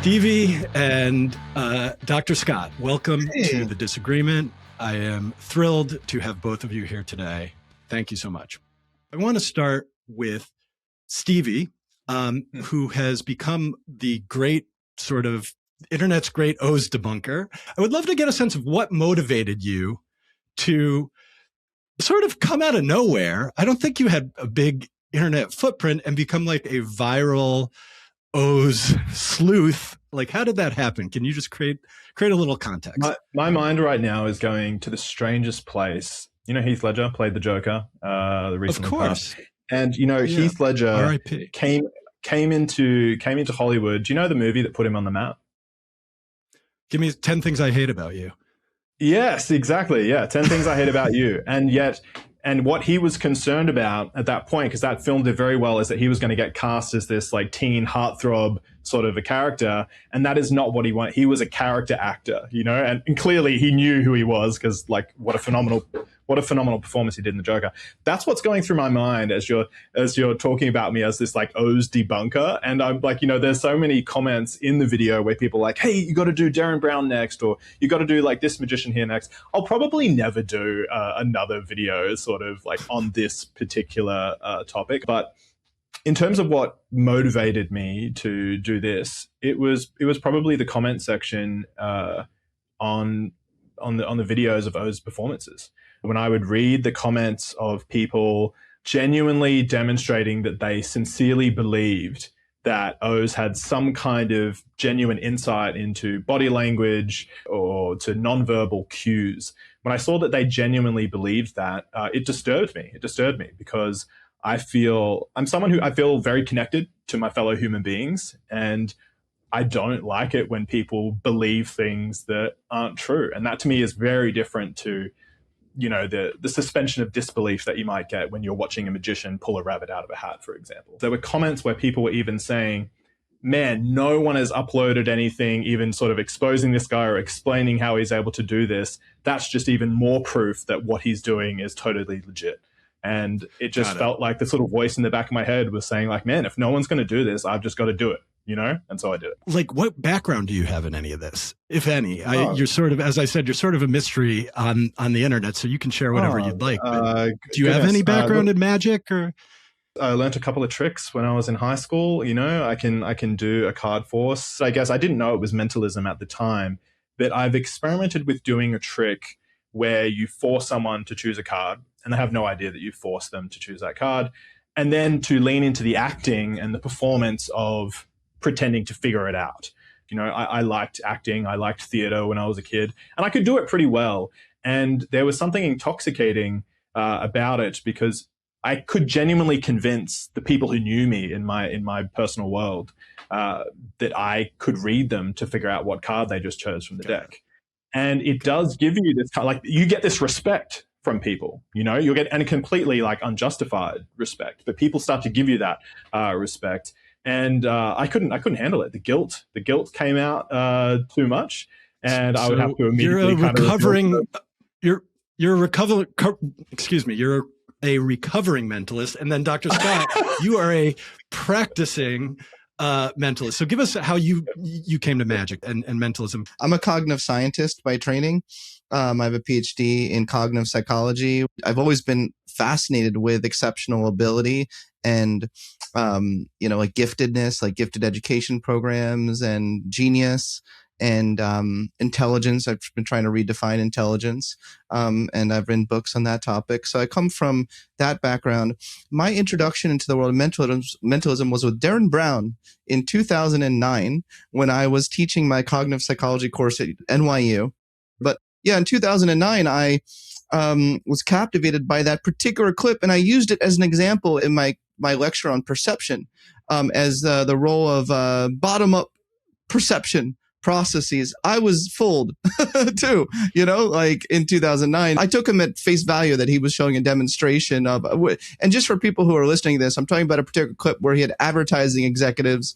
Stevie and Dr. Scott, welcome to the Disagreement. I am thrilled to have both of you here today. Thank you so much. I want to start with Stevie, who has become the great sort of internet's great Oz debunker. I would love to get a sense of what motivated you to sort of come out of nowhere. I don't think you had a big internet footprint and become like a viral Oz sleuth. Like, how did that happen? Can you just create a little context? My mind right now is going to the strangest place. You know, Heath Ledger played the Joker, the recent. Of course. Past. And you know, Heath Ledger R.I.P. came into Hollywood. Do you know the movie that put him on the map? Give me 10 Things I Hate About You. Yes, exactly. Yeah, 10 Things I Hate About You. And what he was concerned about at that point, because that film did very well, is that he was going to get cast as this like teen heartthrob sort of a character. And that is not what he wanted. He was a character actor, you know, and clearly he knew who he was, because like what a phenomenal performance he did in the Joker. That's what's going through my mind as you're talking about me as this like Oz debunker. And I'm like, you know, there's so many comments in the video where people are like, hey, you got to do Darren Brown next, or you got to do like this magician here next. I'll probably never do another video sort of like on this particular topic. But in terms of what motivated me to do this, it was probably the comment section on the videos of Oz performances. When I would read the comments of people genuinely demonstrating that they sincerely believed that Oz had some kind of genuine insight into body language or to nonverbal cues. When I saw that they genuinely believed that, it disturbed me. It disturbed me because I'm someone who I feel very connected to my fellow human beings, and I don't like it when people believe things that aren't true. And that to me is very different to, you know, the suspension of disbelief that you might get when you're watching a magician pull a rabbit out of a hat, for example. There were comments where people were even saying, man, no one has uploaded anything even sort of exposing this guy or explaining how he's able to do this. That's just even more proof that what he's doing is totally legit. And it just felt like the sort of voice in the back of my head was saying like, man, if no one's going to do this, I've just got to do it. You know? And so I did it. Like, what background do you have in any of this, if any? You're sort of, as I said, you're sort of a mystery on the internet, so you can share whatever you'd like. Do you have any background in magic? Or I learned a couple of tricks when I was in high school. You know, I can do a card force. I guess I didn't know it was mentalism at the time, but I've experimented with doing a trick where you force someone to choose a card, and they have no idea that you forced them to choose that card, and then to lean into the acting and the performance of pretending to figure it out. You know, I liked acting. I liked theater when I was a kid, and I could do it pretty well. And there was something intoxicating about it, because I could genuinely convince the people who knew me in my personal world that I could read them to figure out what card they just chose from the deck. And it does give you this kind of, like, you get this respect from people, you know, you'll get, and completely like unjustified respect, but people start to give you that respect. And I couldn't handle it. The guilt came out too much, and I would have to immediately. You're a recovering mentalist, and then Dr. Scott, you are a practicing mentalist. So give us how you came to magic and mentalism. I'm a cognitive scientist by training. I have a PhD in cognitive psychology. I've always been fascinated with exceptional ability and, you know, like giftedness, like gifted education programs, and genius and intelligence. I've been trying to redefine intelligence, and I've written books on that topic. So I come from that background. My introduction into the world of mentalism was with Darren Brown in 2009 when I was teaching my cognitive psychology course at NYU. But yeah, in 2009, I was captivated by that particular clip, and I used it as an example in my lecture on perception, as the role of bottom-up perception processes. I was fooled too, you know, like in 2009. I took him at face value that he was showing a demonstration of, and just for people who are listening to this, I'm talking about a particular clip where he had advertising executives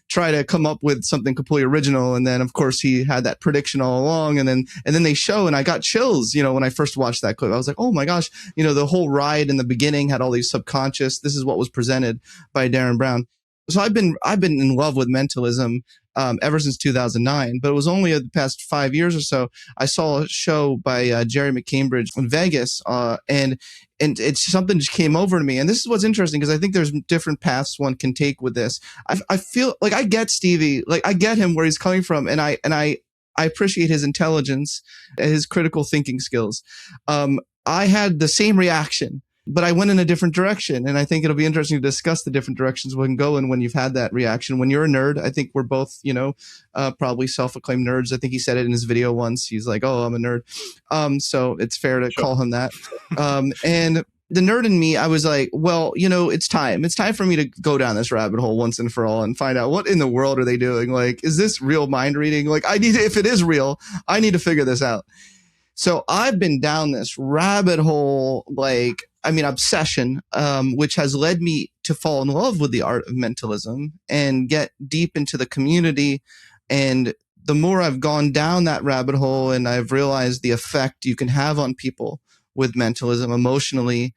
try to come up with something completely original, and then of course he had that prediction all along, and then they show, and I got chills, you know, when I first watched that clip. I was like, oh my gosh, you know, the whole ride in the beginning had all these subconscious. This is what was presented by Darren Brown. So I've been in love with mentalism ever since 2009. But it was only the past 5 years or so I saw a show by Jerry McCambridge in Vegas, and it's something just came over to me. And this is what's interesting, because I think there's different paths one can take with this. I feel like I get Stevie, like I get him where he's coming from, and I appreciate his intelligence, his critical thinking skills. I had the same reaction, but I went in a different direction. And I think it'll be interesting to discuss the different directions one can go in when you've had that reaction. When you're a nerd, I think we're both, probably self-acclaimed nerds. I think he said it in his video once. He's like, oh, I'm a nerd. So it's fair to call him that. And the nerd in me, I was like, well, it's time. It's time for me to go down this rabbit hole once and for all and find out what in the world are they doing? Like, is this real mind reading? Like, if it is real, I need to figure this out. So I've been down this rabbit hole, obsession, which has led me to fall in love with the art of mentalism and get deep into the community. And the more I've gone down that rabbit hole and I've realized the effect you can have on people with mentalism emotionally,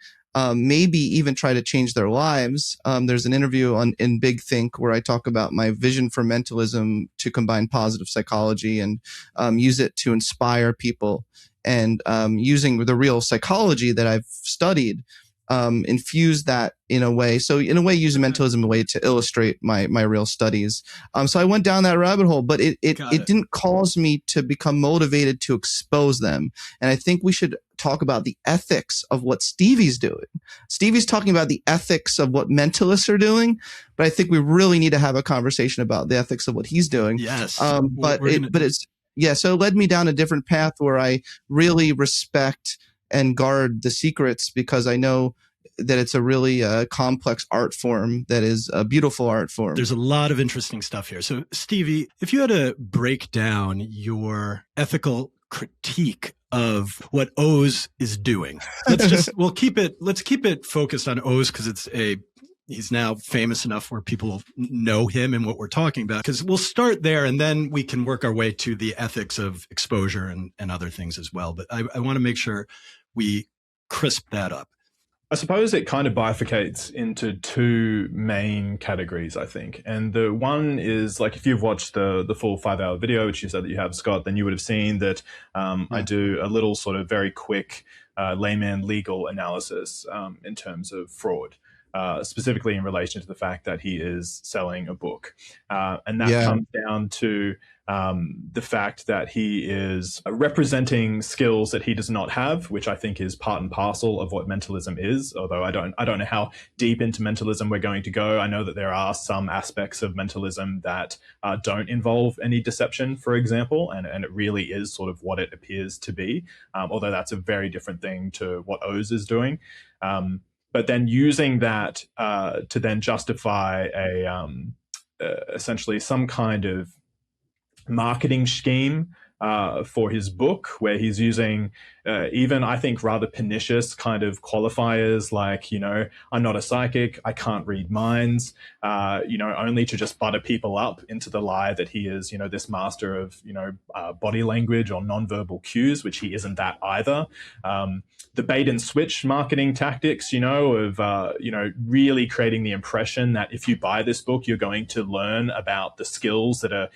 maybe even try to change their lives. There's an interview in Big Think where I talk about my vision for mentalism to combine positive psychology and use it to inspire people, and using the real psychology that I've studied, infuse that in a way. So in a way, use mentalism a way to illustrate my real studies. So I went down that rabbit hole, but it didn't cause me to become motivated to expose them. And I think we should talk about the ethics of what Stevie's doing. Stevie's talking about the ethics of what mentalists are doing, but I think we really need to have a conversation about the ethics of what he's doing. Yes. So it led me down a different path where I really respect and guard the secrets, because I know that it's a really complex art form that is a beautiful art form. There's a lot of interesting stuff here. So Stevie, if you had to break down your ethical critique of what Oz is doing, let's keep it focused on Oz, because he's now famous enough where people know him and what we're talking about, because we'll start there and then we can work our way to the ethics of exposure and other things as well. But I want to make sure we crisp that up. I suppose it kind of bifurcates into two main categories, I think. And the one is, like, if you've watched the full 5-hour video, which you said that you have, Scott, then you would have seen that I do a little sort of very quick layman legal analysis in terms of fraud. Specifically in relation to the fact that he is selling a book. And that comes down to the fact that he is representing skills that he does not have, which I think is part and parcel of what mentalism is, although I don't know how deep into mentalism we're going to go. I know that there are some aspects of mentalism that don't involve any deception, for example, and it really is sort of what it appears to be, although that's a very different thing to what Oz is doing. But then using that to then justify essentially some kind of marketing scheme for his book, where he's using even, I think, rather pernicious kind of qualifiers like, I'm not a psychic, I can't read minds, only to just butter people up into the lie that he is, this master of, body language or nonverbal cues, which he isn't that either. The bait and switch marketing tactics, of, really creating the impression that if you buy this book, you're going to learn about the skills that are,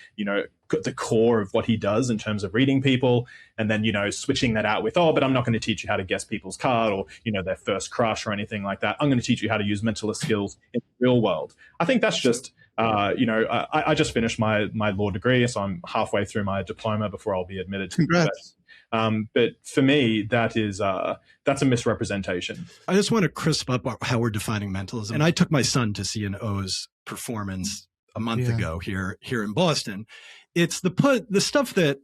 the core of what he does in terms of reading people, and then, switching that out with, but I'm not going to teach you how to guess people's card or, their first crush or anything like that. I'm going to teach you how to use mentalist skills in the real world. I think that's just, I just finished my law degree, so I'm halfway through my diploma before I'll be admitted to the US. But for me, that's a misrepresentation. I just want to crisp up how we're defining mentalism. And I took my son to see an Oz performance a month ago here in Boston. It's the stuff that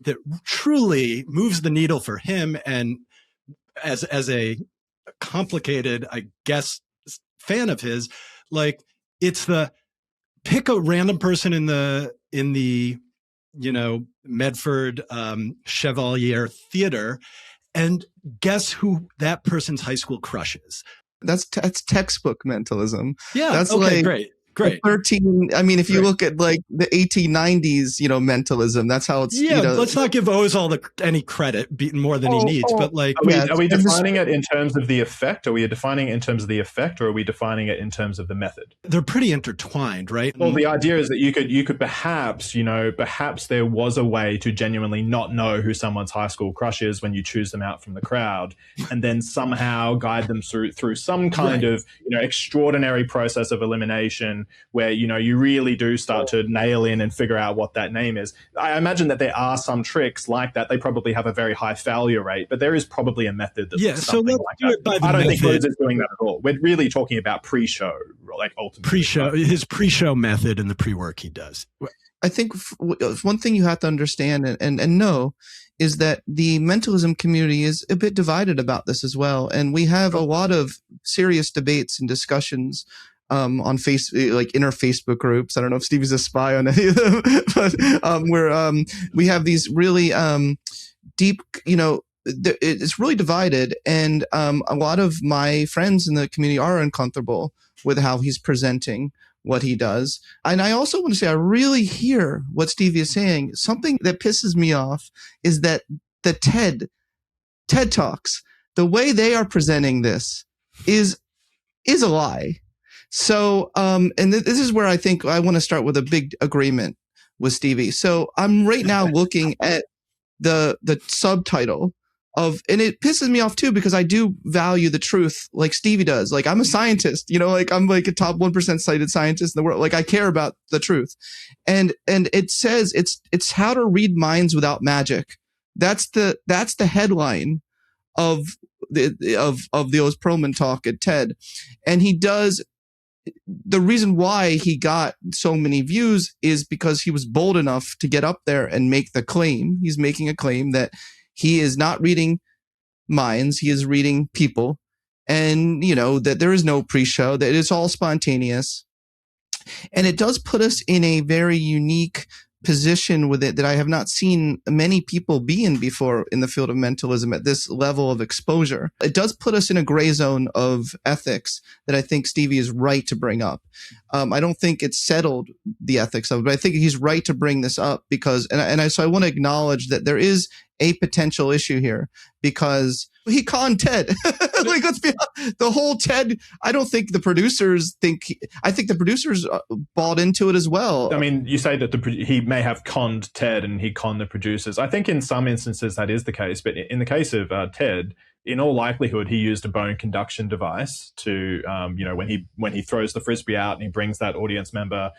truly moves the needle for him, and as a complicated, I guess, fan of his, like, it's the pick a random person in the Medford Chevalier Theater and guess who that person's high school crush is. That's textbook mentalism. Yeah. That's okay, great. Great. 13. I mean, if you look at like the 1890s, mentalism, that's how it's. Yeah, let's not give Oz any credit, beating more than he needs. But like, are we defining it in terms of the effect? Are we defining it in terms of the effect, or are we defining it in terms of the method? They're pretty intertwined, right? Well, the idea is that you could perhaps, perhaps there was a way to genuinely not know who someone's high school crush is when you choose them out from the crowd, and then somehow guide them through some kind of extraordinary process of elimination where you really do start to nail in and figure out what that name is. I imagine that there are some tricks like that. They probably have a very high failure rate, but there is probably a method that looks something like that. I don't think Oz is doing that at all. We're really talking about pre-show, like ultimately. His pre-show method and the pre-work he does. I think one thing you have to understand and know is that the mentalism community is a bit divided about this as well. And we have a lot of serious debates and discussions on like inner Facebook groups. I don't know if Stevie's a spy on any of them, but where we have these really deep, it's really divided. And a lot of my friends in the community are uncomfortable with how he's presenting what he does. And I also want to say, I really hear what Stevie is saying. Something that pisses me off is that the TED Talks, the way they are presenting this is a lie. So, and this is where I think I want to start with a big agreement with Stevie. So I'm right now looking at the subtitle of, and it pisses me off too, because I do value the truth like Stevie does. Like I'm a scientist, like I'm like a top 1% cited scientist in the world. Like I care about the truth. And it says it's how to read minds without magic. That's the headline of the Oz Pearlman talk at TED. And he does, the reason why he got so many views is because he was bold enough to get up there and make the claim. He's making a claim that he is not reading minds. He is reading people. And, that there is no pre-show, that it's all spontaneous. And it does put us in a very unique position with it that I have not seen many people be in before in the field of mentalism at this level of exposure. It does put us in a gray zone of ethics that I think Stevie is right to bring up. I don't think it's settled the ethics of it, but I think he's right to bring this up because, so I want to acknowledge that there is a potential issue here because he conned TED. Like, let's be honest, the whole TED. I don't think the producers I think the producers bought into it as well. I mean, you say that he may have conned TED and he conned the producers. I think in some instances that is the case, but in the case of TED, in all likelihood, he used a bone conduction device to, when he throws the frisbee out and he brings that audience member,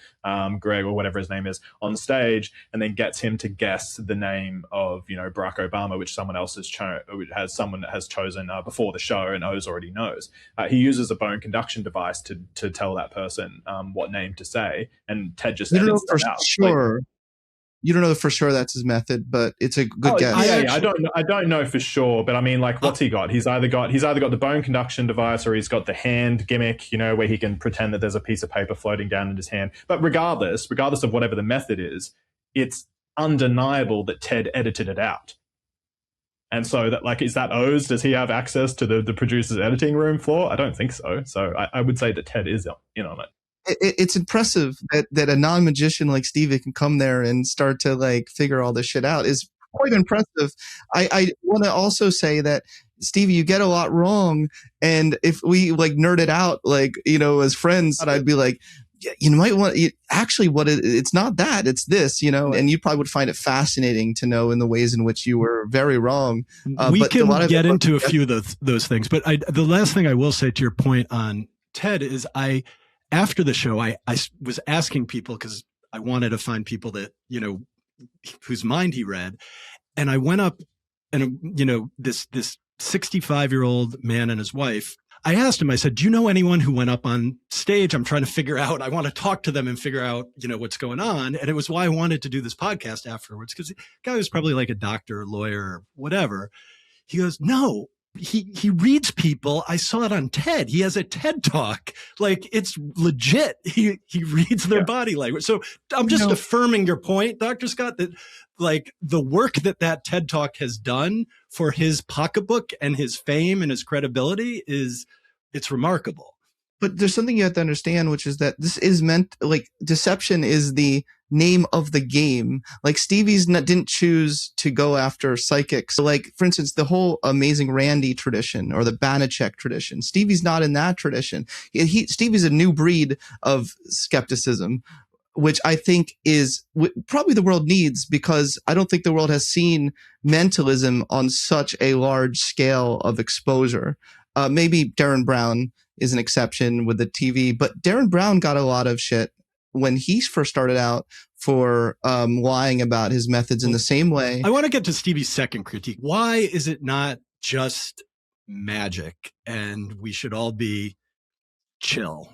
Greg or whatever his name is, on stage, and then gets him to guess the name of, Barack Obama, which someone else has chosen before the show, and Oz already knows. He uses a bone conduction device to tell that person what name to say, and Ted just edits that out. Sure. You don't know for sure that's his method, but it's a good guess. I don't know for sure, but I mean, like, what's he got? He's either got the bone conduction device, or he's got the hand gimmick, where he can pretend that there's a piece of paper floating down in his hand. But regardless of whatever the method is, it's undeniable that Ted edited it out. And so that, like, is that Oz? Does he have access to the producer's editing room floor? I don't think so. So I would say that Ted is in on it. It's impressive that a non-magician like Stevie can come there and start to like figure all this shit out. Is quite impressive. I want to also say that Stevie, you get a lot wrong, and if we like nerded out, like as friends, I'd be like, you might want it's not that, it's this, and you probably would find it fascinating to know in the ways in which you were very wrong. We can get into a few of those things, but the last thing I will say to your point on TED is after the show, I was asking people because I wanted to find people that, whose mind he read. And I went up and, this 65-year-old man and his wife, I asked him, I said, do you know anyone who went up on stage? I'm trying to figure out, I want to talk to them and figure out, what's going on. And it was why I wanted to do this podcast afterwards, because the guy was probably like a doctor or lawyer or whatever. He goes, no. He reads people. I saw it on TED. He has a TED talk. Like, it's legit. He reads their body language. So I'm just affirming your point, Dr. Scott, that like the work that TED talk has done for his pocketbook and his fame and his credibility it's remarkable. But there's something you have to understand, which is that this is meant, like, deception is the name of the game. Like, didn't choose to go after psychics. So, like, for instance, the whole Amazing Randy tradition or the Banachek tradition, Stevie's not in that tradition. Stevie's a new breed of skepticism, which I think is probably the world needs, because I don't think the world has seen mentalism on such a large scale of exposure. Maybe Darren Brown is an exception with the TV, but Darren Brown got a lot of shit when he first started out for lying about his methods in the same way. I want to get to Stevie's second critique. Why is it not just magic and we should all be chill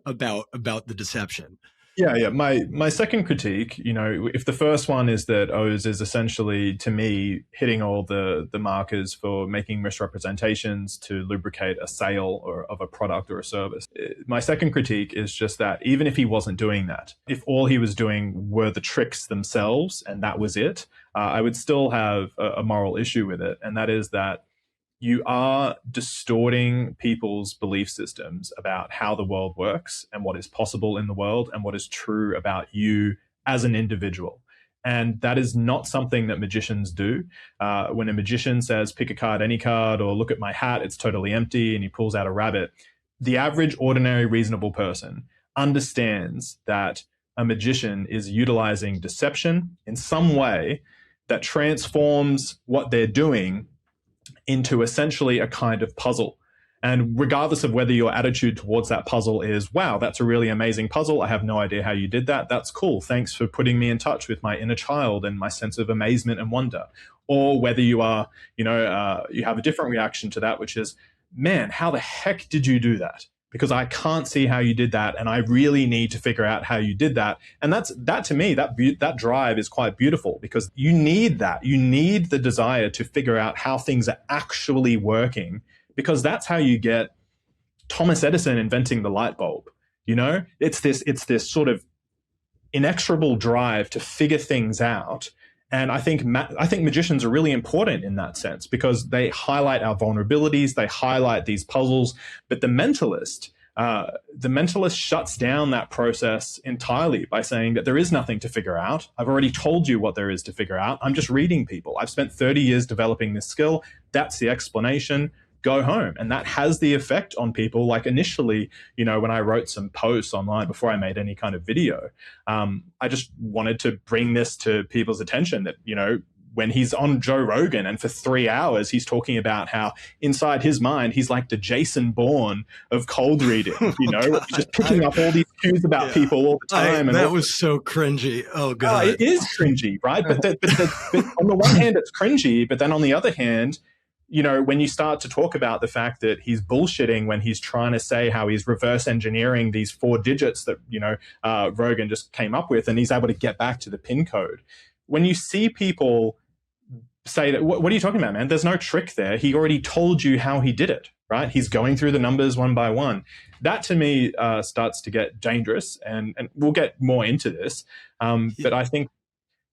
about the deception? Yeah. My second critique, if the first one is that Oz is essentially, to me, hitting all the markers for making misrepresentations to lubricate a sale of a product or a service. My second critique is just that even if he wasn't doing that, if all he was doing were the tricks themselves and that was it, I would still have a moral issue with it. And that is that you are distorting people's belief systems about how the world works and what is possible in the world and what is true about you as an individual. And that is not something that magicians do. When a magician says, pick a card, any card, or look at my hat, it's totally empty, and he pulls out a rabbit, the average, ordinary, reasonable person understands that a magician is utilizing deception in some way that transforms what they're doing into essentially a kind of puzzle. And regardless of whether your attitude towards that puzzle is, wow, that's a really amazing puzzle, I have no idea how you did that, that's cool, thanks for putting me in touch with my inner child and my sense of amazement and wonder. Or whether you are, you have a different reaction to that, which is, man, how the heck did you do that? Because I can't see how you did that, and I really need to figure out how you did that. And that to me, that drive is quite beautiful, because you need that. You need the desire to figure out how things are actually working, because that's how you get Thomas Edison inventing the light bulb. It's this sort of inexorable drive to figure things out. And I think magicians are really important in that sense, because they highlight our vulnerabilities, they highlight these puzzles. But the mentalist shuts down that process entirely by saying that there is nothing to figure out. I've already told you what there is to figure out. I'm just reading people. I've spent 30 years developing this skill. That's the explanation. Go home. And that has the effect on people. Like initially, when I wrote some posts online before I made any kind of video, I just wanted to bring this to people's attention that, when he's on Joe Rogan and for 3 hours, he's talking about how inside his mind, he's like the Jason Bourne of cold reading, just picking up all these cues about people all the time. That was so cringy. Oh, God. It is cringy, right? But on the one hand, it's cringy. But then on the other hand, when you start to talk about the fact that he's bullshitting when he's trying to say how he's reverse engineering these 4 digits that, Rogan just came up with, and he's able to get back to the PIN code. When you see people say that, what are you talking about, man? There's no trick there. He already told you how he did it, right? He's going through the numbers one by one. That to me starts to get dangerous, and we'll get more into this. But I think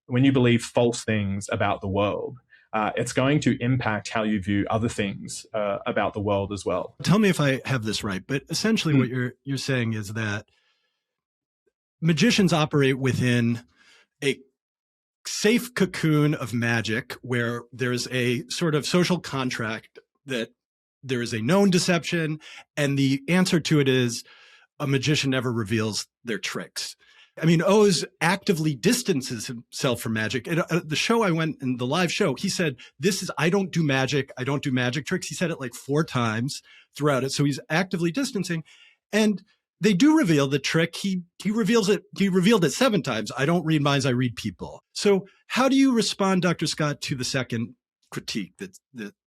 when you believe false things about the world, it's going to impact how you view other things about the world as well. Tell me if I have this right, but essentially what you're saying is that magicians operate within a safe cocoon of magic where there's a sort of social contract that there is a known deception, and the answer to it is a magician never reveals their tricks. I mean, Oz actively distances himself from magic. At the show I went in, the live show, he said, I don't do magic. I don't do magic tricks. He said it like 4 times throughout it. So he's actively distancing. And they do reveal the trick. He reveals it. He revealed it 7 times. I don't read minds. I read people. So how do you respond, Dr. Scott, to the second critique that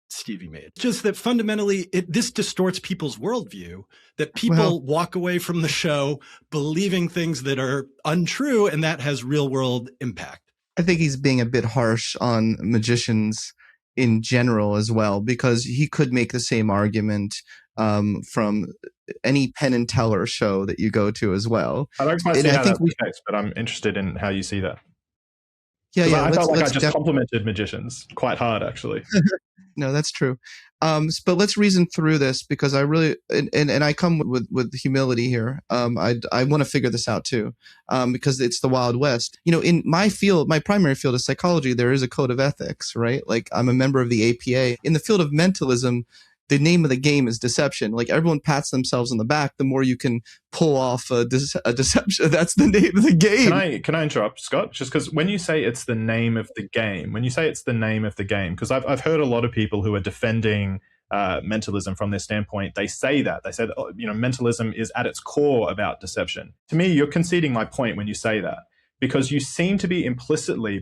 Stevie made? Just that fundamentally, this distorts people's worldview, that people walk away from the show believing things that are untrue, and that has real world impact. I think he's being a bit harsh on magicians in general as well, because he could make the same argument from any Penn and Teller show that you go to as well. I don't quite see how that's the case, but I'm interested in how you see that. Yeah. I felt like I just complimented magicians quite hard, actually. No, that's true. But let's reason through this, because I really, and I come with humility here. I want to figure this out too, because it's the Wild West. In my field, my primary field is psychology, there is a code of ethics, right? Like, I'm a member of the APA. In the field of mentalism, the name of the game is deception. Like, everyone pats themselves on the back the more you can pull off a deception. That's the name of the game. Can I interrupt, Scott? Just because when you say it's the name of the game, because I've heard a lot of people who are defending mentalism from this standpoint. They say that mentalism is at its core about deception. To me, you're conceding my point when you say that, because you seem to be implicitly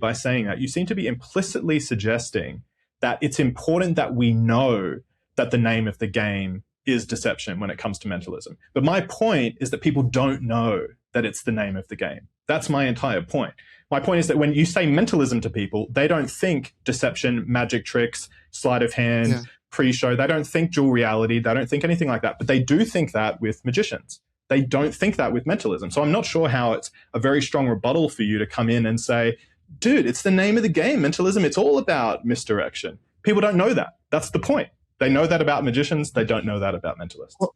suggesting that it's important that we know that the name of the game is deception when it comes to mentalism. But my point is that people don't know that it's the name of the game. That's my entire point. My point is that when you say mentalism to people, they don't think deception, magic tricks, sleight of hand, pre-show. They don't think dual reality. They don't think anything like that. But they do think that with magicians. They don't think that with mentalism. So I'm not sure how it's a very strong rebuttal for you to come in and say, dude, it's the name of the game. Mentalism, it's all about misdirection. People don't know that. That's the point. They know that about magicians. They don't know that about mentalists. Well,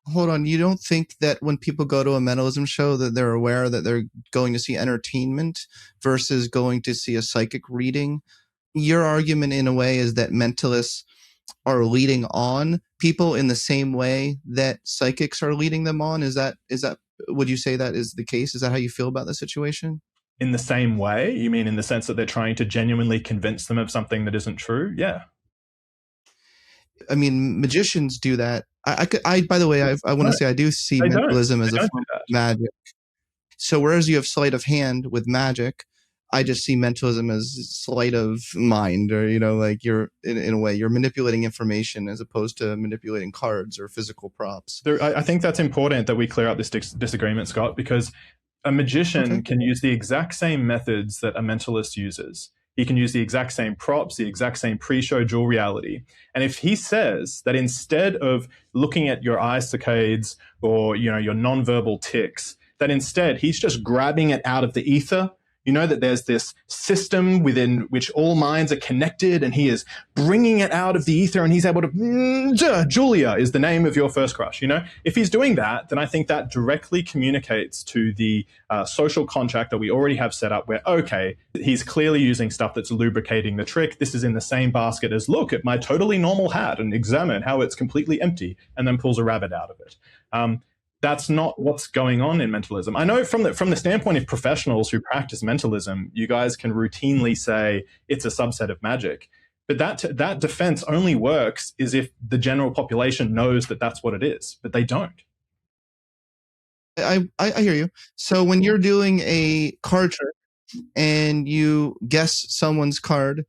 hold on. You don't think that when people go to a mentalism show that they're aware that they're going to see entertainment versus going to see a psychic reading? Your argument in a way is that mentalists are leading on people in the same way that psychics are leading them on. Is that, would you say that is the case? Is that how you feel about the situation? In the same way? You mean in the sense that they're trying to genuinely convince them of something that isn't true? Yeah. I mean, magicians do that. By the way, I want to say I do see mentalism as a form of magic. So whereas you have sleight of hand with magic, I just see mentalism as sleight of mind, or, like you're in a way you're manipulating information as opposed to manipulating cards or physical props. I think that's important that we clear up this disagreement, Scott, because a magician can use the exact same methods that a mentalist uses. He can use the exact same props, the exact same pre-show dual reality. And if he says that instead of looking at your eye saccades or, your nonverbal tics, that instead he's just grabbing it out of the ether, that there's this system within which all minds are connected, and he is bringing it out of the ether, and he's able to, Julia is the name of your first crush. If he's doing that, then I think that directly communicates to the social contract that we already have set up where, okay, he's clearly using stuff that's lubricating the trick. This is in the same basket as, look at my totally normal hat and examine how it's completely empty, and then pulls a rabbit out of it. That's not what's going on in mentalism. I know from the standpoint of professionals who practice mentalism, you guys can routinely say it's a subset of magic. But that defense only works is if the general population knows that that's what it is, but they don't. I hear you. So when you're doing a card trick and you guess someone's card,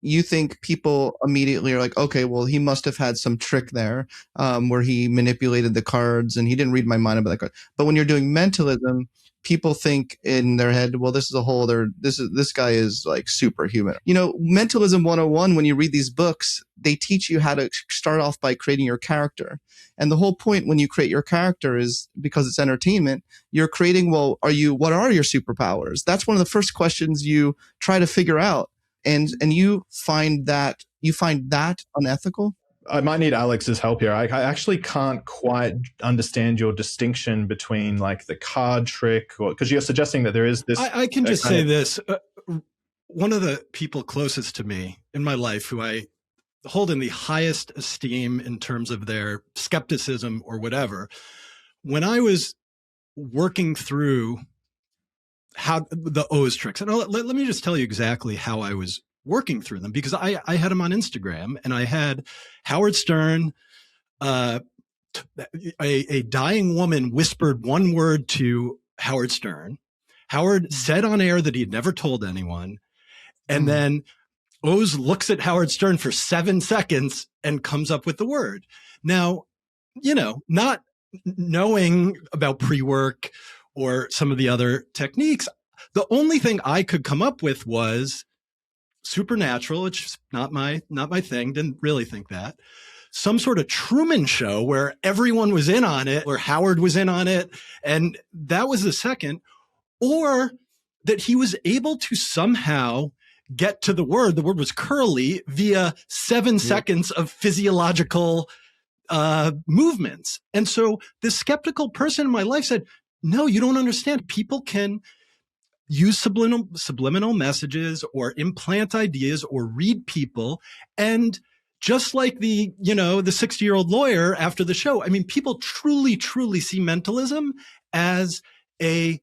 you think people immediately are like, okay, well, he must have had some trick there where he manipulated the cards and he didn't read my mind about that card. But when you're doing mentalism, people think in their head, well, this is a whole other, this guy is like superhuman. Mentalism 101, when you read these books, they teach you how to start off by creating your character. And the whole point when you create your character is because it's entertainment, you're creating, what are your superpowers? That's one of the first questions you try to figure out. And you find that unethical? I might need Alex's help here. I actually can't quite understand your distinction between like the card trick, because you're suggesting that there is this. I can just say this. One of the people closest to me in my life who I hold in the highest esteem in terms of their skepticism or whatever, when I was working through how the Oz tricks. And let me just tell you exactly how I was working through them, because I had them on Instagram, and I had Howard Stern, a dying woman whispered one word to Howard Stern. Howard said on air that he'd never told anyone. And then Oz looks at Howard Stern for 7 seconds and comes up with the word. Now, not knowing about pre-work or some of the other techniques, the only thing I could come up with was supernatural, which is not my thing, didn't really think that. Some sort of Truman Show where everyone was in on it, or Howard was in on it, and that was the second. Or that he was able to somehow get to the word was curly via 7 seconds of physiological movements. And so this skeptical person in my life said, no, you don't understand. People can use subliminal messages or implant ideas or read people. And just like the 60-year-old lawyer after the show, I mean, people truly, truly see mentalism as a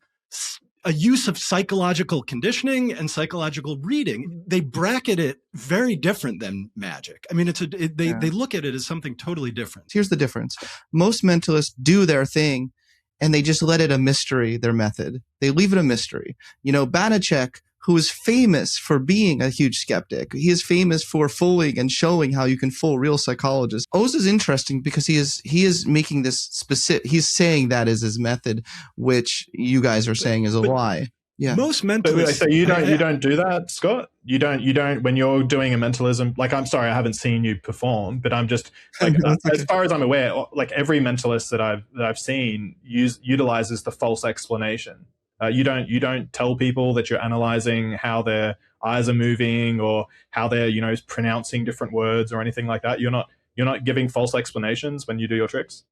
use of psychological conditioning and psychological reading. They bracket it very different than magic. I mean, they look at it as something totally different. Here's the difference. Most mentalists do their thing and they just let it a mystery, their method. They leave it a mystery. Banachek, who is famous for being a huge skeptic, he is famous for fooling and showing how you can fool real psychologists. Oz is interesting because he is making this specific, he's saying that is his method, which you guys are saying is a lie. Yeah. Most mentalists. So you don't do that, Scott? You don't when you're doing a mentalism, like, I'm sorry, I haven't seen you perform, but I'm just like, as far as I'm aware, like every mentalist that I've seen utilizes the false explanation. You don't tell people that you're analyzing how their eyes are moving or how they're, pronouncing different words or anything like that. You're not giving false explanations when you do your tricks.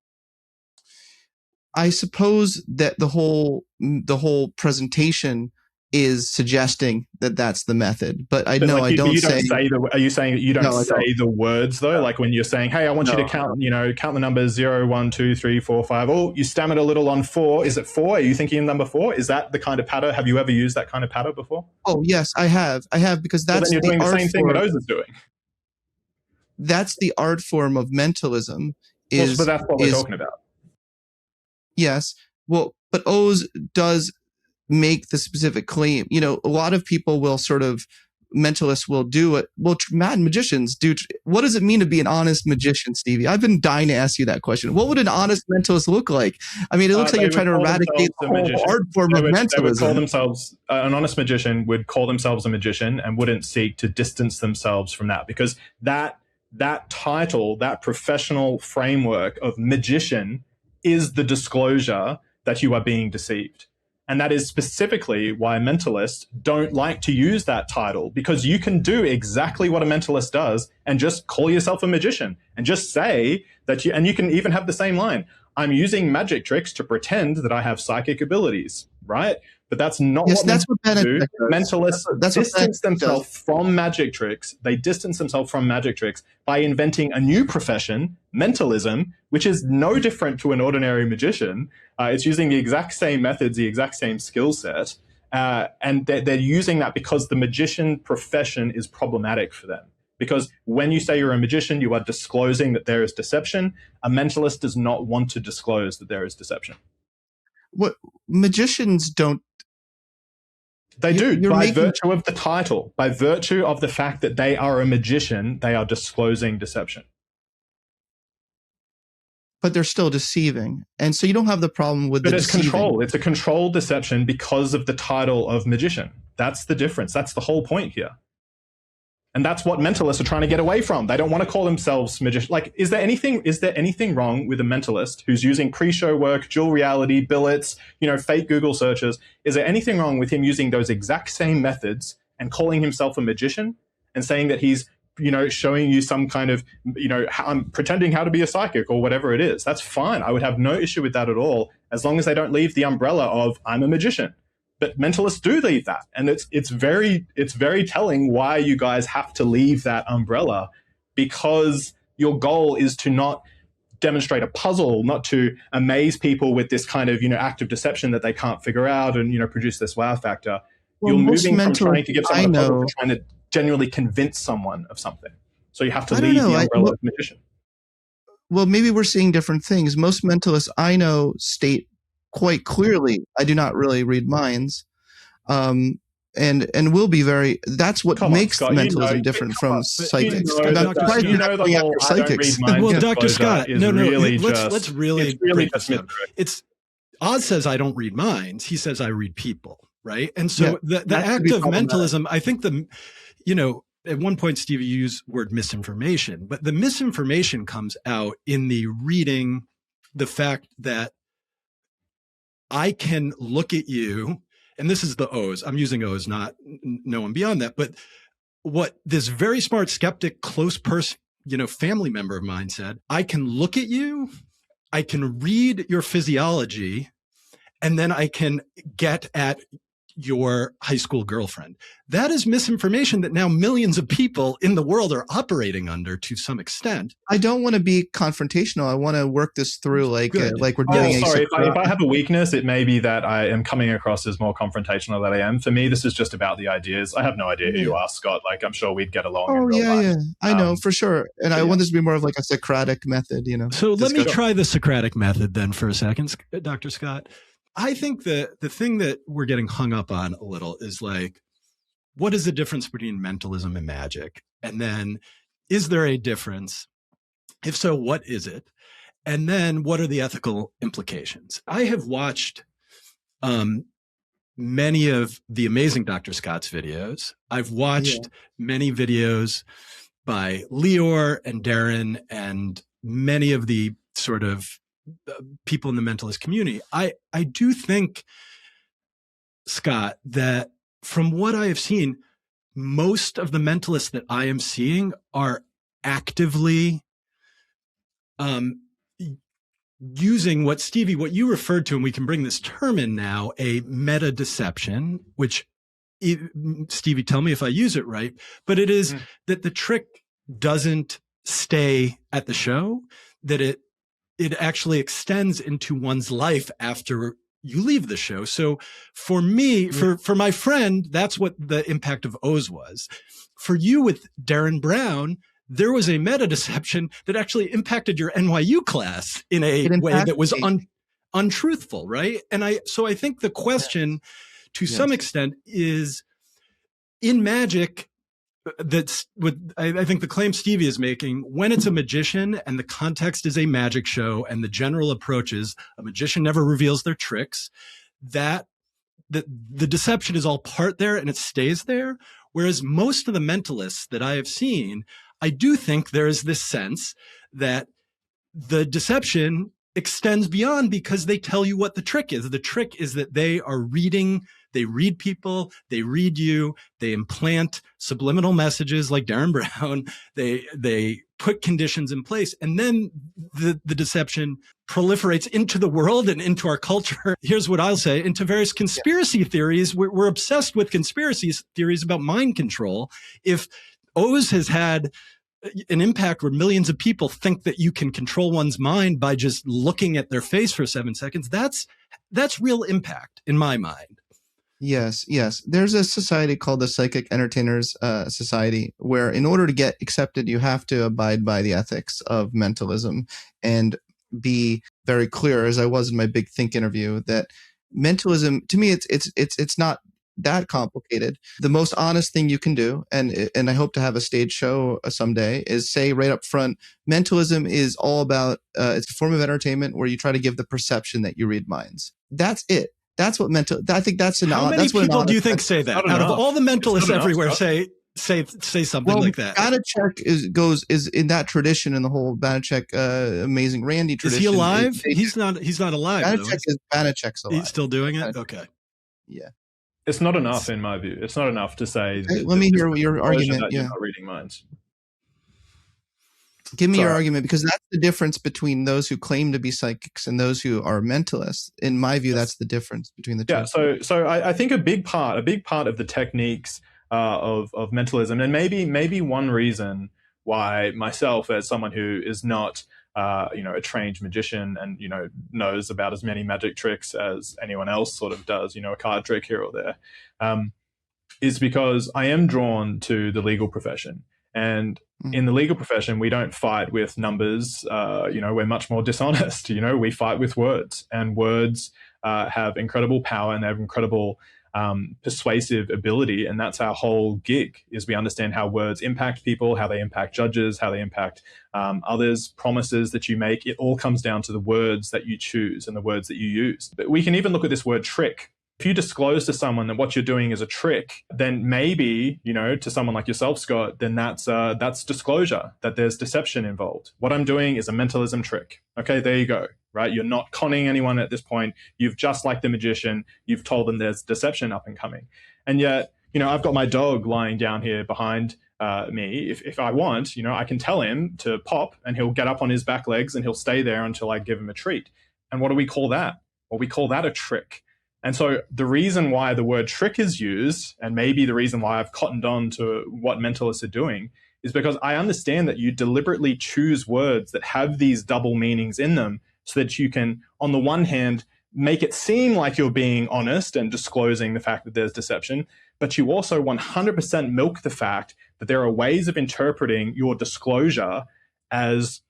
I suppose that the whole presentation is suggesting that that's the method, but I don't say. Are you saying you don't say the words though? Like when you're saying, "Hey, I want you to count the numbers 0, 1, 2, 3, 4, 5." Oh, you stammered a little on 4. Is it 4? Are you thinking of number 4? Is that the kind of patter? Have you ever used that kind of patter before? Oh yes, I have because that's then you're doing the same thing that Oz is doing. That's the art form of mentalism. But that's what we're talking about. Yes. Well, but Oz does make the specific claim. A lot of people will mentalists will do it. Well, mad magicians do. What does it mean to be an honest magician, Stevie? I've been dying to ask you that question. What would an honest mentalist look like? I mean, it looks like you're trying to eradicate the whole art form of mentalism. They would call themselves, an honest magician would call themselves a magician and wouldn't seek to distance themselves from that, because that title, that professional framework of magician, is the disclosure that you are being deceived. And that is specifically why mentalists don't like to use that title, because you can do exactly what a mentalist does and just call yourself a magician and just say that and you can even have the same line. I'm using magic tricks to pretend that I have psychic abilities, right? But that's not what mentalists do. Mentalists distance themselves from magic tricks. They distance themselves from magic tricks by inventing a new profession, mentalism, which is no different to an ordinary magician. It's using the exact same methods, the exact same skill set. And they're using that because the magician profession is problematic for them. Because when you say you're a magician, you are disclosing that there is deception. A mentalist does not want to disclose that there is deception. What magicians don't. They do, by virtue of the title, by virtue of the fact that they are a magician, they are disclosing deception. But they're still deceiving. And so you don't have the problem with the deceiving. But it's control. It's a controlled deception because of the title of magician. That's the difference. That's the whole point here. And that's what mentalists are trying to get away from. They don't want to call themselves magicians. Like, is there anything wrong with a mentalist who's using pre-show work, dual reality, billets, fake Google searches? Is there anything wrong with him using those exact same methods and calling himself a magician and saying that he's, showing you some kind of, I'm pretending how to be a psychic or whatever it is? That's fine. I would have no issue with that at all, as long as they don't leave the umbrella of I'm a magician. But mentalists do leave that, and it's very telling why you guys have to leave that umbrella, because your goal is to not demonstrate a puzzle, not to amaze people with this kind of act of deception that they can't figure out and produce this wow factor. Well, you're moving from trying to give someone a puzzle to trying to genuinely convince someone of something. So you have to leave the umbrella of magician. Well, maybe we're seeing different things. Most mentalists I know state quite clearly, I do not really read minds, and will be very. That's what makes mentalism different from psychics. Well, Dr. Scott, let's really break this down. It's Oz says I don't read minds. He says I read people, right? And so the act of mentalism, I think at one point Stevie used word misinformation, but the misinformation comes out in the reading, the fact that I can look at you, and this is the O's. I'm using O's, not no one beyond that. But what this very smart skeptic, close person, family member of mine said, I can look at you, I can read your physiology, and then I can get at your high school girlfriend. That is misinformation that now millions of people in the world are operating under to some extent. I don't want to be confrontational. I want to work this through like we're doing. Sorry, if I have a weakness, it may be that I am coming across as more confrontational than I am. For me, this is just about the ideas. I have no idea who you are, Scott. Like, I'm sure we'd get along. Oh, in real life. I know for sure. And I want this to be more of like a Socratic method, So let me try the Socratic method then for a second, Dr. Scott. I think the thing that we're getting hung up on a little is like, what is the difference between mentalism and magic? And then, is there a difference? If so, what is it? And then, what are the ethical implications? I have watched many of the amazing Dr. Scott's videos. I've watched many videos by Lior and Darren and many of the sort of people in the mentalist community. I do think, Scott, that from what I have seen, most of the mentalists that I am seeing are actively using what you referred to, and we can bring this term in now, a metadeception, which, Stevie, tell me if I use it right, but it is that the trick doesn't stay at the show, that it actually extends into one's life after you leave the show. So for me, for my friend, that's what the impact of Oz was. For you with Darren Brown, there was a meta deception that actually impacted your NYU class in a way that was untruthful, right? And so I think the question to some extent is, in magic, that's what I think the claim Stevie is making, when it's a magician and the context is a magic show and the general approach is a magician never reveals their tricks, that the deception is all part there and it stays there. Whereas most of the mentalists that I have seen, I do think there is this sense that the deception extends beyond, because they tell you what the trick is. The trick is that they read people, they read you, they implant subliminal messages like Darren Brown, they put conditions in place, and then the deception proliferates into the world and into our culture. Here's what I'll say, into various conspiracy theories. We're obsessed with conspiracy theories about mind control. If Oz has had an impact where millions of people think that you can control one's mind by just looking at their face for 7 seconds, that's real impact in my mind. Yes. There's a society called the Psychic Entertainers Society, where in order to get accepted, you have to abide by the ethics of mentalism and be very clear, as I was in my Big Think interview, that mentalism, to me, it's not that complicated. The most honest thing you can do, and I hope to have a stage show someday, is say right up front, mentalism is all about, it's a form of entertainment where you try to give the perception that you read minds. That's it. That's what I think that's an. How many people do you think say that? Out of all the mentalists everywhere, say something like that. Banachek is in that tradition, in the whole Banachek Amazing Randy tradition. Is he alive? He's not alive. Banachek's alive. He's still doing it? Okay. Yeah. It's not enough, in my view. It's not enough to say. Let me hear your argument. You're not reading minds. Give me your argument, because that's the difference between those who claim to be psychics and those who are mentalists. In my view, that's the difference between the two. Yeah. So I think a big part of the techniques of mentalism, and maybe one reason why myself, as someone who is not a trained magician and knows about as many magic tricks as anyone else sort of does, a card trick here or there, is because I am drawn to the legal profession. And in the legal profession, we don't fight with numbers. We're much more dishonest. We fight with words, and words have incredible power and they have incredible persuasive ability. And that's our whole gig, is we understand how words impact people, how they impact judges, how they impact others, promises that you make. It all comes down to the words that you choose and the words that you use. But we can even look at this word trick. If you disclose to someone that what you're doing is a trick, then maybe, to someone like yourself, Scott, then that's disclosure, that there's deception involved. What I'm doing is a mentalism trick. Okay, there you go, right? You're not conning anyone at this point. You've, just like the magician, you've told them there's deception up and coming. And yet, I've got my dog lying down here behind me. If I want, I can tell him to pop and he'll get up on his back legs and he'll stay there until I give him a treat. And what do we call that? Well, we call that a trick. And so the reason why the word trick is used, and maybe the reason why I've cottoned on to what mentalists are doing, is because I understand that you deliberately choose words that have these double meanings in them so that you can, on the one hand, make it seem like you're being honest and disclosing the fact that there's deception, but you also 100% milk the fact that there are ways of interpreting your disclosure as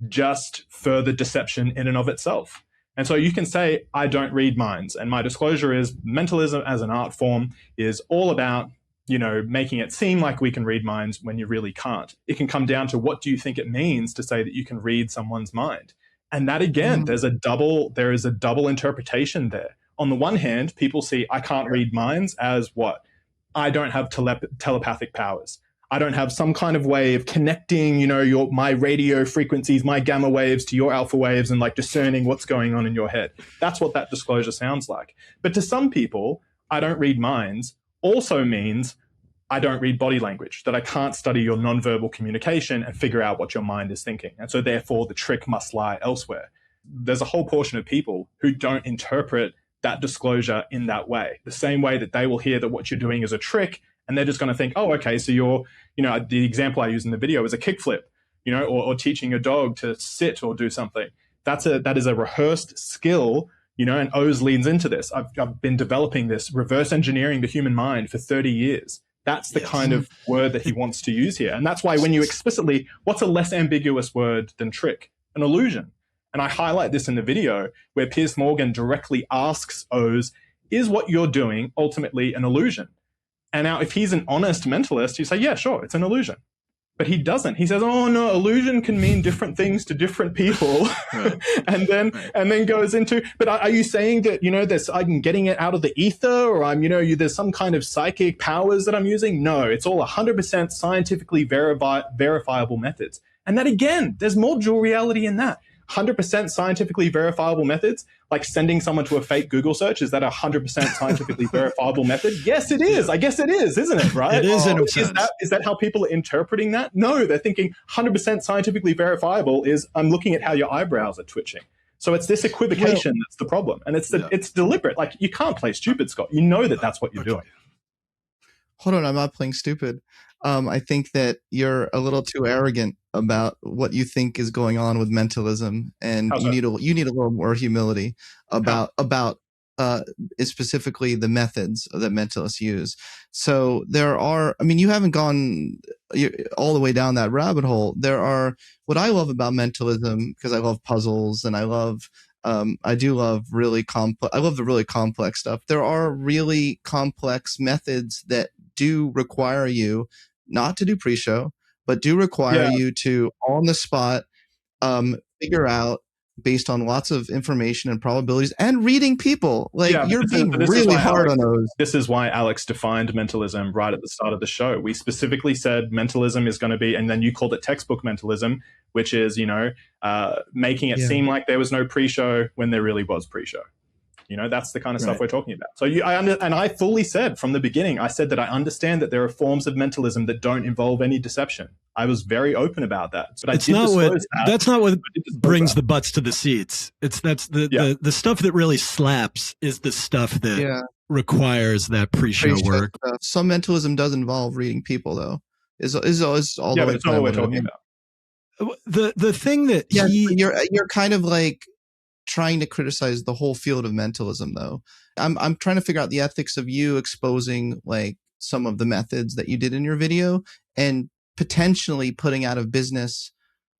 just further deception in and of itself. And so you can say, I don't read minds. And my disclosure is mentalism as an art form is all about, making it seem like we can read minds when you really can't. It can come down to what do you think it means to say that you can read someone's mind? And that again, there is a double interpretation there. On the one hand, people see I can't read minds as what? I don't have telepathic powers. I don't have some kind of way of connecting, my radio frequencies, my gamma waves to your alpha waves and like discerning what's going on in your head. That's what that disclosure sounds like. But to some people, I don't read minds also means I don't read body language, that I can't study your nonverbal communication and figure out what your mind is thinking. And so therefore the trick must lie elsewhere. There's a whole portion of people who don't interpret that disclosure in that way, the same way that they will hear that what you're doing is a trick and they're just going to think, oh, okay, so you're, the example I use in the video is a kickflip, or teaching a dog to sit or do something. That is a rehearsed skill, and Oz leans into this. I've been developing this, reverse engineering the human mind for 30 years. That's the kind of word that he wants to use here. And that's why when you explicitly, what's a less ambiguous word than trick? An illusion. And I highlight this in the video where Piers Morgan directly asks Oz, is what you're doing ultimately an illusion? And now if he's an honest mentalist, you say, yeah, sure, it's an illusion. But he doesn't. He says, oh no, illusion can mean different things to different people. Right. and then goes into, but are you saying that, I'm getting it out of the ether, or there's some kind of psychic powers that I'm using? No, it's all 100% scientifically verifiable methods. And that again, there's more dual reality in that. 100% scientifically verifiable methods, like sending someone to a fake Google search, is that a 100% scientifically verifiable method? Yes, it is. I guess it is, isn't it? Right? It is in a sense. Is that how people are interpreting that? No, they're thinking 100% scientifically verifiable is I'm looking at how your eyebrows are twitching. So it's this equivocation that's the problem, and it's deliberate. Like you can't play stupid, Scott. You know that's what you're doing. Hold on, I'm not playing stupid. I think that you're a little too arrogant about what you think is going on with mentalism, and you need a little more humility about specifically the methods that mentalists use. So there are, you haven't gone all the way down that rabbit hole. There are, what I love about mentalism, because I love puzzles and I love the really complex stuff. There are really complex methods that do require you not to do pre-show, but do require you to, on the spot, figure out based on lots of information and probabilities and reading people. You're being really hard on those. This is why Alex defined mentalism right at the start of the show. We specifically said mentalism is going to be, and then you called it textbook mentalism, which is, making it seem like there was no pre-show when there really was pre-show. That's the kind of stuff we're talking about. So I fully said from the beginning, I said that I understand that there are forms of mentalism that don't involve any deception. I was very open about that. But that's not what brings the butts to the seats. The stuff that really slaps is the stuff that requires that pre-show work. Stuff. Some mentalism does involve reading people, though. Is all but it's not what we're talking about. The thing that you're kind of like trying to criticize the whole field of mentalism, though. I'm trying to figure out the ethics of you exposing like some of the methods that you did in your video and potentially putting out of business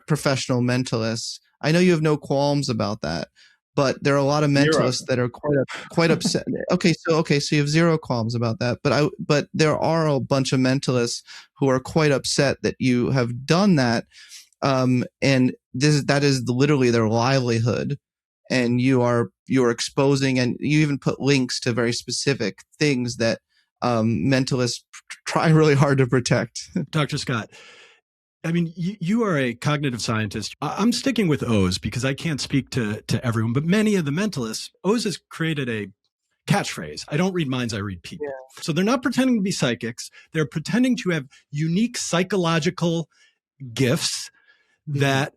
professional mentalists. I know you have no qualms about that, but there are a lot of mentalists that are quite upset. Okay, so you have zero qualms about that, but there are a bunch of mentalists who are quite upset that you have done that, and that is literally their livelihood. And you're exposing, and you even put links to very specific things that mentalists try really hard to protect. Dr. Scott, you are a cognitive scientist. I'm sticking with Oz because I can't speak to everyone, but many of the mentalists, Oz has created catchphrase. I don't read minds, I read people. Yeah. So they're not pretending to be psychics. They're pretending to have unique psychological gifts that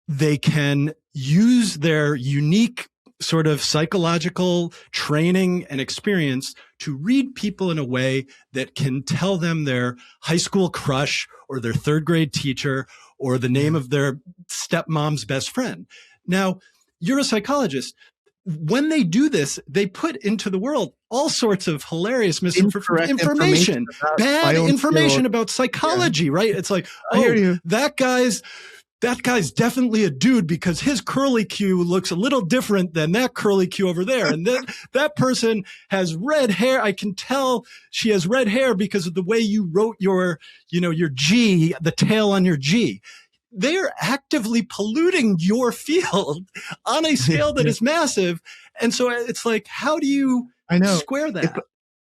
they can use their unique sort of psychological training and experience to read people in a way that can tell them their high school crush or their third grade teacher or the name of their stepmom's best friend. Now, you're a psychologist. When they do this, they put into the world all sorts of hilarious misinformation, bad information about psychology, right? It's like, that guy's definitely a dude because his curly Q looks a little different than that curly Q over there. And that person has red hair. I can tell she has red hair because of the way you wrote your G, the tail on your G. They are actively polluting your field on a scale that is massive. And so it's like, how do you square that?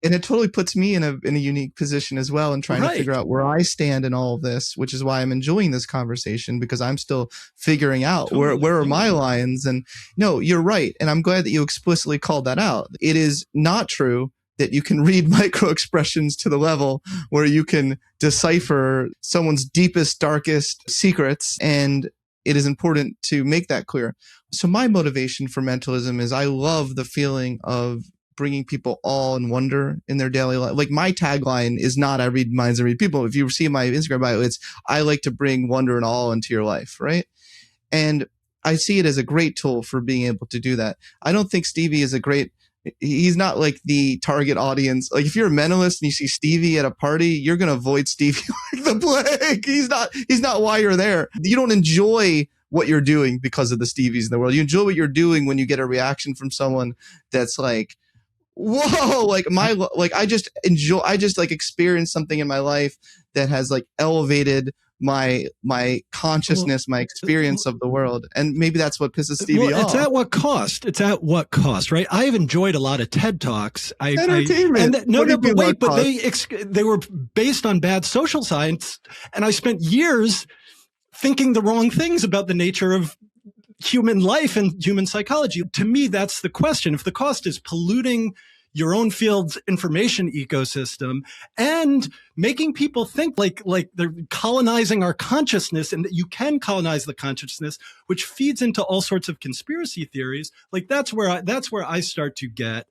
And it totally puts me in a unique position as well in trying to figure out where I stand in all of this, which is why I'm enjoying this conversation, because I'm still figuring out where are my lines. And no, you're right. And I'm glad that you explicitly called that out. It is not true that you can read micro expressions to the level where you can decipher someone's deepest, darkest secrets. And it is important to make that clear. So my motivation for mentalism is I love the feeling of bringing people awe and wonder in their daily life. Like my tagline is not I read minds, I read people. If you see my Instagram bio, it's I like to bring wonder and awe into your life, right? And I see it as a great tool for being able to do that. I don't think Stevie is he's not like the target audience. Like if you're a mentalist and you see Stevie at a party, you're going to avoid Stevie like the plague. He's not why you're there. You don't enjoy what you're doing because of the Stevies in the world. You enjoy what you're doing when you get a reaction from someone that's like, whoa, I just experienced something in my life that has like elevated my consciousness, my experience of the world. And maybe that's what pisses Stevie off. It's at what cost? Right? I have enjoyed a lot of TED Talks. Entertainment. They were based on bad social science. And I spent years thinking the wrong things about the nature of human life and human psychology. To me, that's the question. If the cost is polluting your own field's information ecosystem and making people think like they're colonizing our consciousness, and that you can colonize the consciousness, which feeds into all sorts of conspiracy theories, like that's where I start to get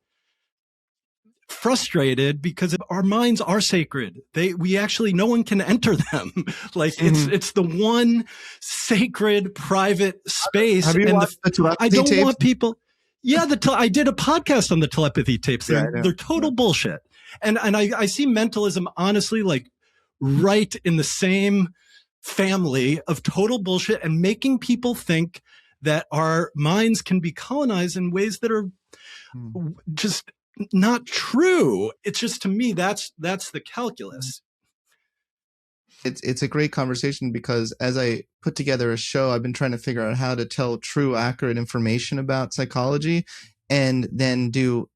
frustrated, because our minds are sacred. No one can enter them. It's the one sacred private space. Have you watched the telepathy I don't tapes? want people. Yeah, I did a podcast on the telepathy tapes. They're total bullshit. And I see mentalism honestly like right in the same family of total bullshit, and making people think that our minds can be colonized in ways that are just not true. It's just, to me, that's the calculus. It's a great conversation, because as I put together a show, I've been trying to figure out how to tell true, accurate information about psychology, and then do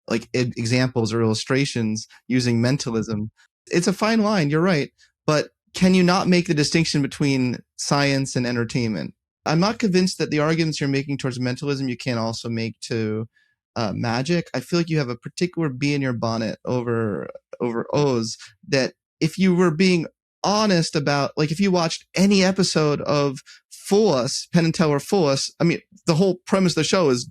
like examples or illustrations using mentalism. It's a fine line, you're right. But can you not make the distinction between science and entertainment? I'm not convinced that the arguments you're making towards mentalism you can't also make to magic. I feel like you have a particular bee in your bonnet over Oz, that if you were being honest about, like if you watched any episode of Fool Us, Penn and Teller Fool Us, I mean, the whole premise of the show is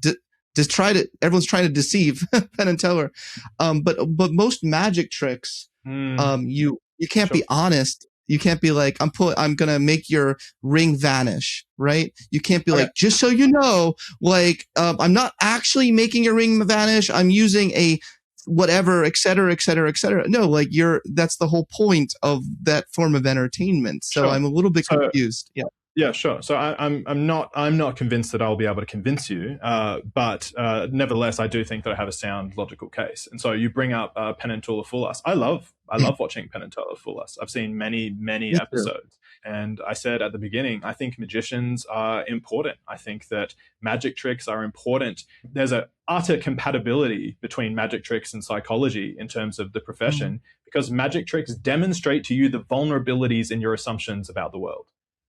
everyone's trying to deceive Penn and Teller. But most magic tricks, you can't be honest. You can't be like, I'm going to make your ring vanish, right? You can't be like, just so you know, like, I'm not actually making your ring vanish. I'm using a whatever, et cetera, et cetera, et cetera. No, like that's the whole point of that form of entertainment. So I'm a little bit confused. Yeah. Yeah, sure. So I'm not convinced that I'll be able to convince you, but nevertheless, I do think that I have a sound logical case. And so you bring up Penn and Teller Fool Us. I love watching Penn and Teller Fool Us. I've seen many episodes, and I said at the beginning, I think magicians are important. I think that magic tricks are important. There's an utter compatibility between magic tricks and psychology in terms of the profession, because magic tricks demonstrate to you the vulnerabilities in your assumptions about the world.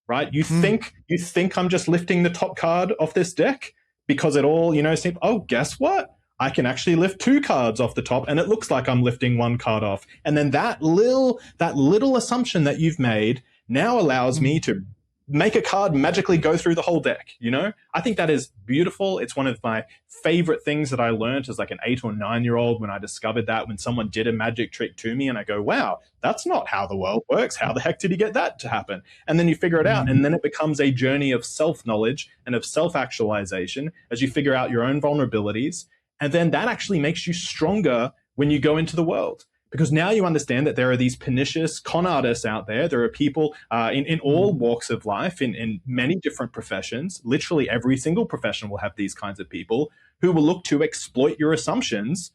Right? You think I'm just lifting the top card off this deck because it all, seems, oh, guess what? I can actually lift 2 cards off the top and it looks like I'm lifting 1 card off. And then that little assumption that you've made now allows me to make a card magically go through the whole deck, you know? I think that is beautiful. It's one of my favorite things that I learned as like an 8 or 9-year-old when I discovered that, when someone did a magic trick to me and I go, wow, that's not how the world works. How the heck did he get that to happen? And then you figure it out. And then it becomes a journey of self-knowledge and of self-actualization as you figure out your own vulnerabilities. And then that actually makes you stronger when you go into the world. Because now you understand that there are these pernicious con artists out there. There are people in all walks of life, in many different professions. Literally every single profession will have these kinds of people who will look to exploit your assumptions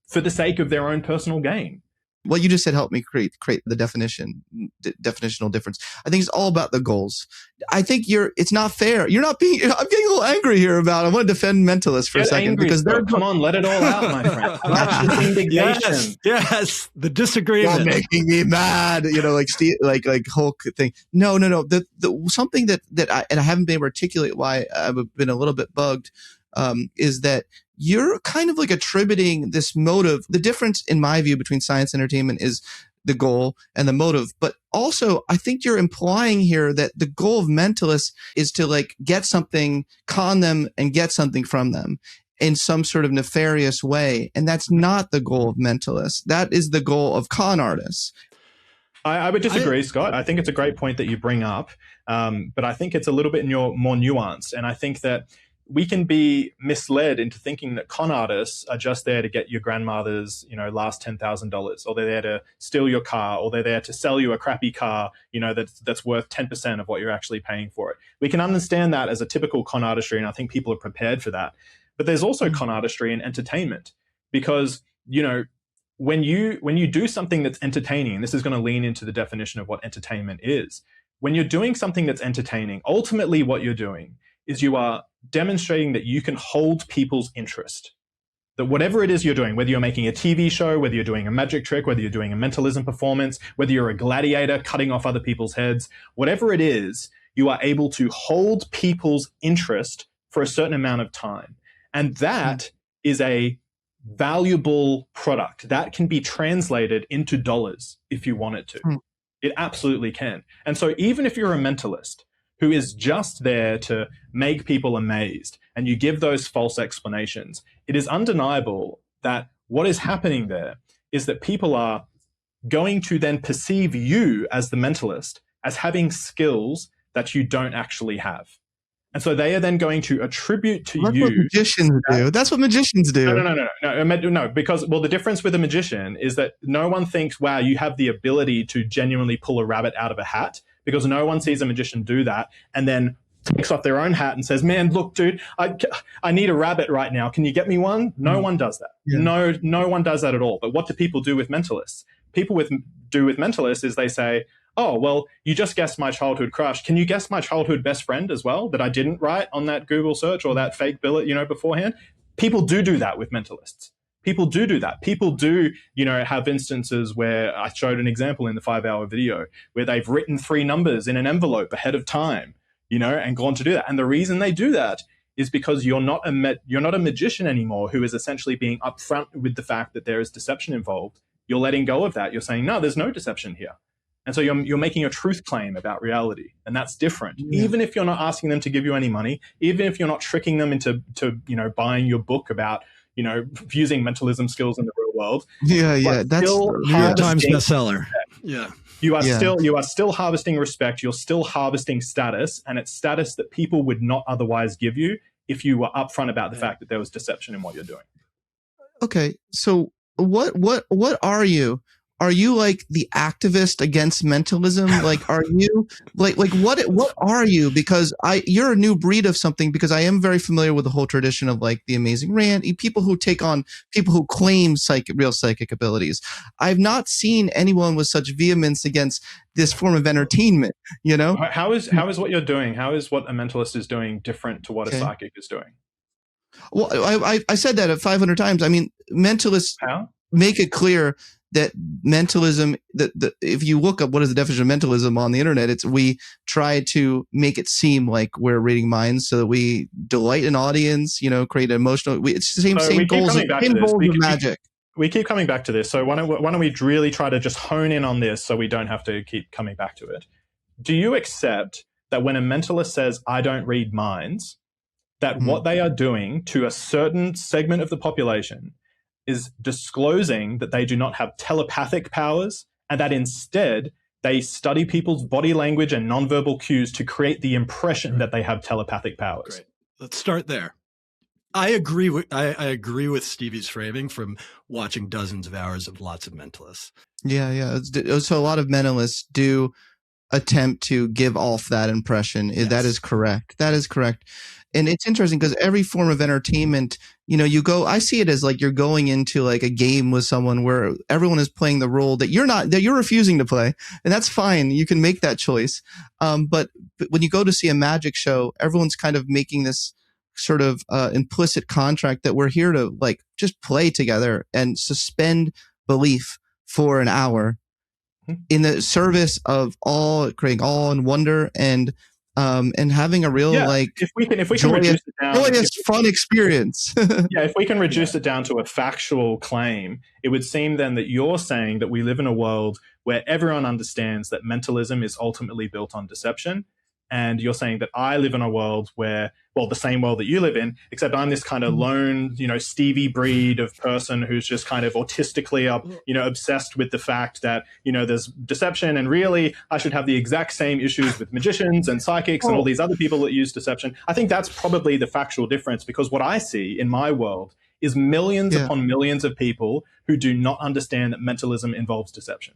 for the sake of their own personal gain. What you just said helped me create the definitional difference. I think it's all about the goals. I think it's not fair. I'm getting a little angry here about, I want to defend mentalists for a second angry, because come on, let it all out, my friend. That's just indignation. Yes, the disagreement. You're making me mad. You know, like Steve, like Hulk thing. No. The something that I haven't been able to articulate why I've been a little bit bugged is that you're kind of like attributing this motive. The difference, in my view, between science and entertainment is the goal and the motive. But also, I think you're implying here that the goal of mentalists is to like get something, con them, and get something from them in some sort of nefarious way. And that's not the goal of mentalists. That is the goal of con artists. I would disagree, Scott. I think it's a great point that you bring up, but I think it's a little bit more nuanced. And I think that we can be misled into thinking that con artists are just there to get your grandmother's, last $10,000, or they're there to steal your car, or they're there to sell you a crappy car, that's worth 10% of what you're actually paying for it. We can understand that as a typical con artistry, and I think people are prepared for that. But there's also con artistry in entertainment, because, when you do something that's entertaining, and this is going to lean into the definition of what entertainment is, when you're doing something that's entertaining, ultimately what you're doing is you are demonstrating that you can hold people's interest. That whatever it is you're doing, whether you're making a TV show, whether you're doing a magic trick, whether you're doing a mentalism performance, whether you're a gladiator cutting off other people's heads, whatever it is, you are able to hold people's interest for a certain amount of time. And that is a valuable product. That can be translated into dollars if you want it to. It absolutely can. And so even if you're a mentalist who is just there to make people amazed, and you give those false explanations, it is undeniable that what is happening there is that people are going to then perceive you as the mentalist as having skills that you don't actually have. And so they are then going to attribute to That's you. What magicians do. That's what magicians do. No, because, the difference with a magician is that no one thinks, wow, you have the ability to genuinely pull a rabbit out of a hat, because no one sees a magician do that and then takes off their own hat and says, man, look, dude, I need a rabbit right now. Can you get me one? No one does that. Yeah. No one does that at all. But what do people do with mentalists? People do with mentalists is they say, oh, well, you just guessed my childhood crush. Can you guess my childhood best friend as well that I didn't write on that Google search or that fake billet, beforehand? People do that with mentalists. People do that. People do, have instances where I showed an example in the 5-hour video where they've written 3 numbers in an envelope ahead of time, and gone to do that. And the reason they do that is because you're not a magician anymore who is essentially being upfront with the fact that there is deception involved. You're letting go of that. You're saying, no, there's no deception here. And so you're making a truth claim about reality, and that's different. Yeah. Even if you're not asking them to give you any money, even if you're not tricking them into buying your book about using mentalism skills in the real world. Yeah, that's New York Times bestseller. Yeah. You are still harvesting respect. You're still harvesting status, and it's status that people would not otherwise give you if you were upfront about the fact that there was deception in what you're doing. Okay, so what are you? Are you like the activist against mentalism? Like, are you like what are you? Because you're a new breed of something, because I am very familiar with the whole tradition of like the amazing Rand, people who take on people who claim real psychic abilities. I've not seen anyone with such vehemence against this form of entertainment, How is what you're doing? How is what a mentalist is doing different to what a psychic is doing? Well, I said that 500 times. I mean, mentalists make it clear that mentalism, if you look up what is the definition of mentalism on the internet, it's we try to make it seem like we're reading minds so that we delight an audience, create an emotional, it's the same goals of magic. We keep coming back to this. So why don't we really try to just hone in on this so we don't have to keep coming back to it? Do you accept that when a mentalist says, I don't read minds, that what they are doing to a certain segment of the population is disclosing that they do not have telepathic powers, and that instead they study people's body language and nonverbal cues to create the impression that they have telepathic powers? Great. Let's start there. I agree with Stevie's framing from watching dozens of hours of lots of mentalists. Yeah. So a lot of mentalists do attempt to give off that impression. Yes. That is correct. And it's interesting because every form of entertainment, I see it as like you're going into like a game with someone where everyone is playing the role that you're refusing to play. And that's fine. You can make that choice. But when you go to see a magic show, everyone's kind of making this sort of implicit contract that we're here to like just play together and suspend belief for an hour in the service of creating awe and wonder and having a real if we can reduce it down, fun experience. If we can reduce it down to a factual claim, it would seem then that you're saying that we live in a world where everyone understands that mentalism is ultimately built on deception. And you're saying that I live in a world where, well, the same world that you live in, except I'm this kind of lone, Stevie breed of person who's just kind of autistically obsessed with the fact that, there's deception, and really I should have the exact same issues with magicians and psychics and all these other people that use deception. I think that's probably the factual difference, because what I see in my world is millions upon millions of people who do not understand that mentalism involves deception.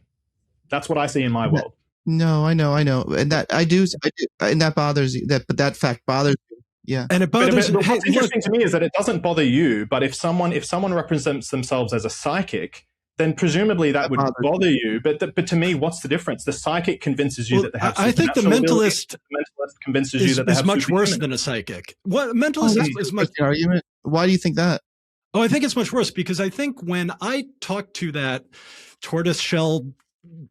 That's what I see in my world. No, I know. And that I do, and that bothers you, but that fact bothers you. Yeah. And it bothers but what's interesting to me is that it doesn't bother you, but if someone represents themselves as a psychic, then presumably that would bother you. But to me, what's the difference? The psychic convinces you that they have I think the mentalist convinces you that they have much worse than a psychic. What mentalist is much argument. Why do you think that? Oh, I think it's much worse because I think when I talked to that tortoiseshell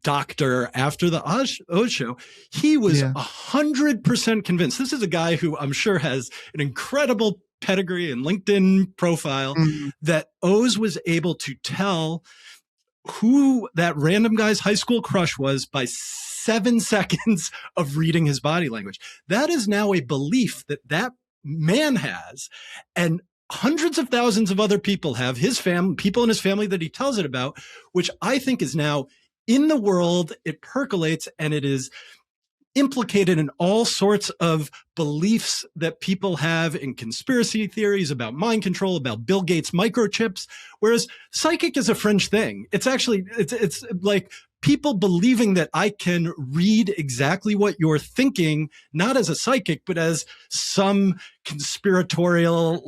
doctor after the Oz show, he was 100% convinced. This is a guy who I'm sure has an incredible pedigree and LinkedIn profile that Oz was able to tell who that random guy's high school crush was by 7 seconds of reading his body language. That is now a belief that man has, and hundreds of thousands of other people have, people in his family that he tells it about, which I think is now in the world. It percolates, and it is implicated in all sorts of beliefs that people have in conspiracy theories about mind control, about Bill Gates microchips, whereas psychic is a fringe thing. It's actually, it's like people believing that I can read exactly what you're thinking, not as a psychic, but as some conspiratorial,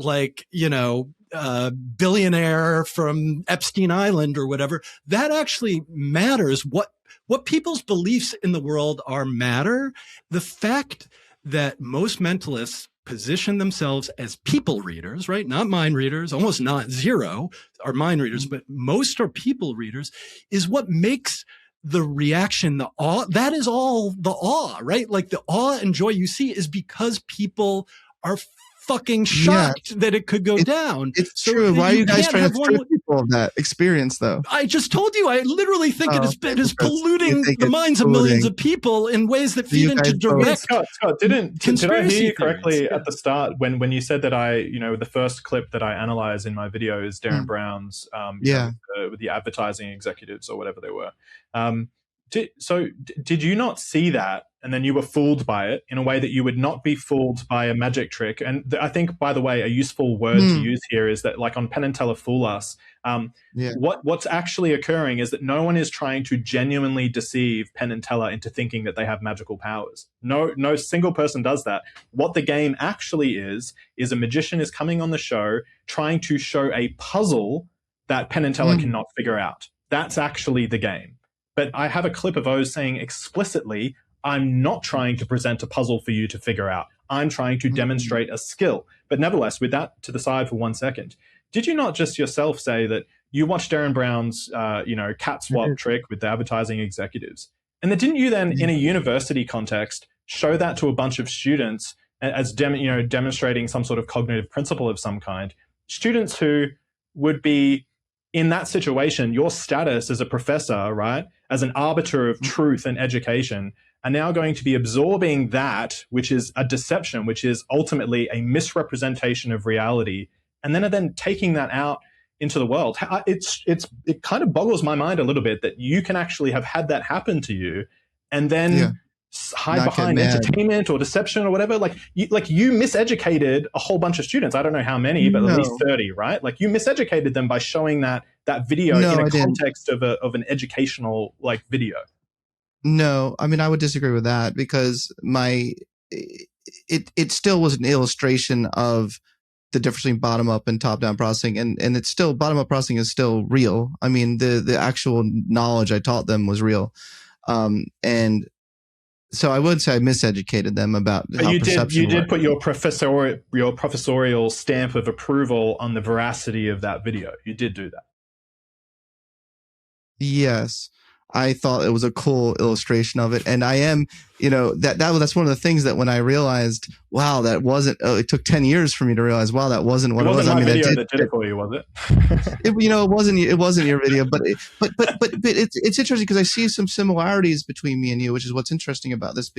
billionaire from Epstein Island or whatever. That actually matters. What people's beliefs in the world are matter. The fact that most mentalists position themselves as people readers, right? Not mind readers, almost not zero are mind readers, but most are people readers, is what makes the reaction, the awe. That is all the awe, right? Like the awe and joy you see is because people are fucking shocked that it could go down. It's true. Why are you guys trying to strip people of that experience, though? I just told you. I literally think it is polluting the minds of millions of people in ways that feed into direct. Scott, did I hear you correctly at the start when you said that the first clip that I analyze in my video is Darren Brown's with the advertising executives or whatever they were. Did you not see that, and then you were fooled by it in a way that you would not be fooled by a magic trick? And I think, by the way, a useful word to use here is that, like on Penn and Teller Fool Us, what's actually occurring is that no one is trying to genuinely deceive Penn and Teller into thinking that they have magical powers. No single person does that. What the game actually is a magician is coming on the show trying to show a puzzle that Penn and Teller cannot figure out. That's actually the game. But I have a clip of Oz saying explicitly, I'm not trying to present a puzzle for you to figure out. I'm trying to demonstrate a skill. But nevertheless, with that to the side for 1 second, did you not just yourself say that you watched Darren Brown's, cat swap trick with the advertising executives? And then didn't you then, in a university context, show that to a bunch of students as demonstrating some sort of cognitive principle of some kind? Students who would be in that situation, your status as a professor, right, as an arbiter of truth and education, are now going to be absorbing that, which is a deception, which is ultimately a misrepresentation of reality, and then are then taking that out into the world. It kind of boggles my mind a little bit that you can actually have had that happen to you, and then hide behind entertainment or deception or whatever. Like you miseducated a whole bunch of students. I don't know how many, but at least 30, right? Like you miseducated them by showing that video in a context of an educational video. No, I mean, I would disagree with that, because it still was an illustration of the difference between bottom up and top down processing, and it's still, bottom up processing is still real. I mean, the actual knowledge I taught them was real, and so I would say I miseducated them about how perception did put your professorial stamp of approval on the veracity of that video. You did do that. Yes. I thought it was a cool illustration of it. And I am, that's one of the things that when I realized, wow, that wasn't, it took 10 years for me to realize, wow, that wasn't what it was. I mean, video that did it for you, was it? It wasn't your video, but it's interesting because I see some similarities between me and you, which is what's interesting about this,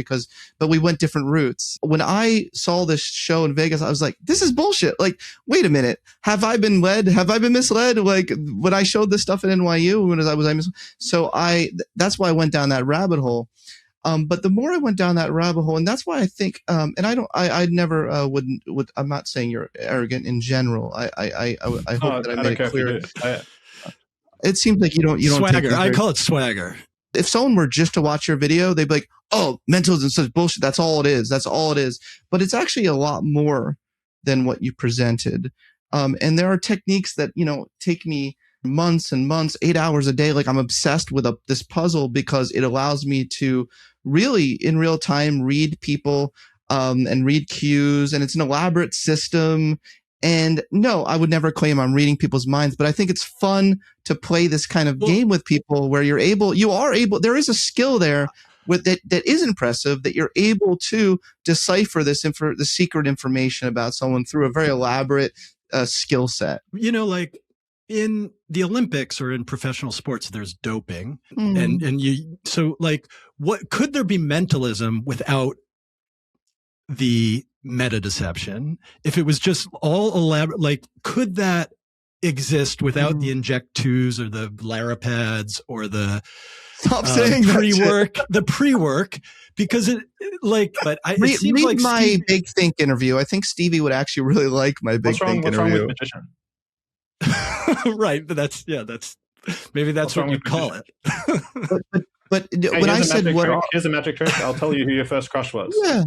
but we went different routes. When I saw this show in Vegas, I was like, this is bullshit. Like, wait a minute. Have I been led? Have I been misled? Like when I showed this stuff at NYU, that's why I went down that rabbit hole. But the more I went down that rabbit hole, and that's why I think, and I never would. I'm not saying you're arrogant in general. I hope that I made it clear. It seems like you don't swagger. Take I call it swagger. If someone were just to watch your video, they'd be like, "Oh, mentalism is such bullshit. That's all it is. That's all it is." But it's actually a lot more than what you presented. And there are techniques that take me months and months, 8 hours a day. Like I'm obsessed with this puzzle because it allows me to really in real time read people and read cues, and it's an elaborate system. And no, I would never claim I'm reading people's minds, but I think it's fun to play this kind of game with people where you are able, there is a skill there with that is impressive, that you're able to decipher the secret information about someone through a very elaborate skill set. Like in the Olympics or in professional sports, there's doping, what could there be mentalism without the metadeception? If it was just all elaborate, like could that exist without the inject twos or the Larapads or the pre-work? Because it seems read like my Big Think interview. I think Stevie would actually really like my Big Think interview. What's wrong with magician? Right, but that's maybe that's what you'd call it. but when I said here's a magic trick, I'll tell you who your first crush was. Yeah.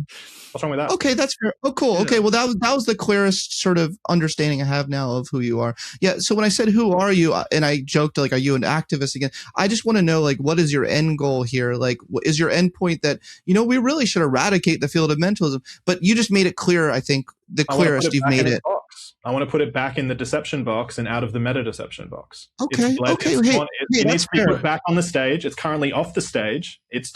What's wrong with that? Okay, that's fair. Oh, cool. Okay, well that was the clearest sort of understanding I have now of who you are. Yeah. So when I said who are you, and I joked like, are you an activist again? I just want to know what is your end goal here? Like, is your end point that we really should eradicate the field of mentalism? But you just made it clear. I think the clearest you've made it. I want to put it back in the deception box and out of the metadeception box. Okay. It needs to be put back on the stage. It's currently off the stage. It's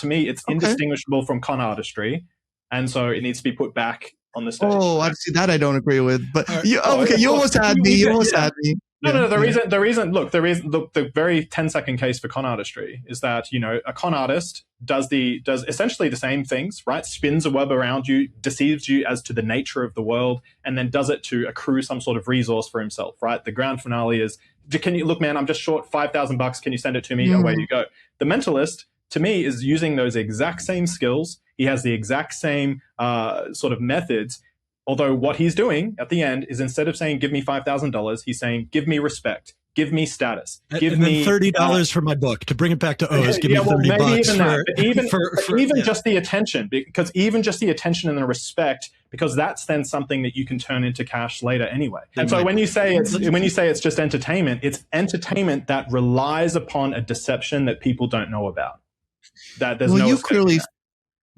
indistinguishable from con artistry. And so it needs to be put back on the stage. Oh, I see that I don't agree with. But you almost had me. You almost had me. No. The reason. Look, the very 10-second case for con artistry is that a con artist does essentially the same things, right? Spins a web around you, deceives you as to the nature of the world, and then does it to accrue some sort of resource for himself, right? The grand finale is, can you look, man? I'm just short $5,000. Can you send it to me? Away you go. The mentalist, to me, is using those exact same skills. He has the exact same sort of methods. Although what he's doing at the end is, instead of saying, give me $5,000, he's saying, give me respect, give me status, give me $30 for my book. To bring it back to Oz, give me $30 just the attention, because even just the attention and the respect, because that's then something that you can turn into cash later anyway. And so when you say it's just entertainment, it's entertainment that relies upon a deception that people don't know about. That there's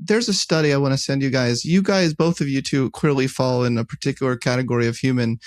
There's a study I want to send you guys. You guys, both of you two, clearly fall in a particular category of human.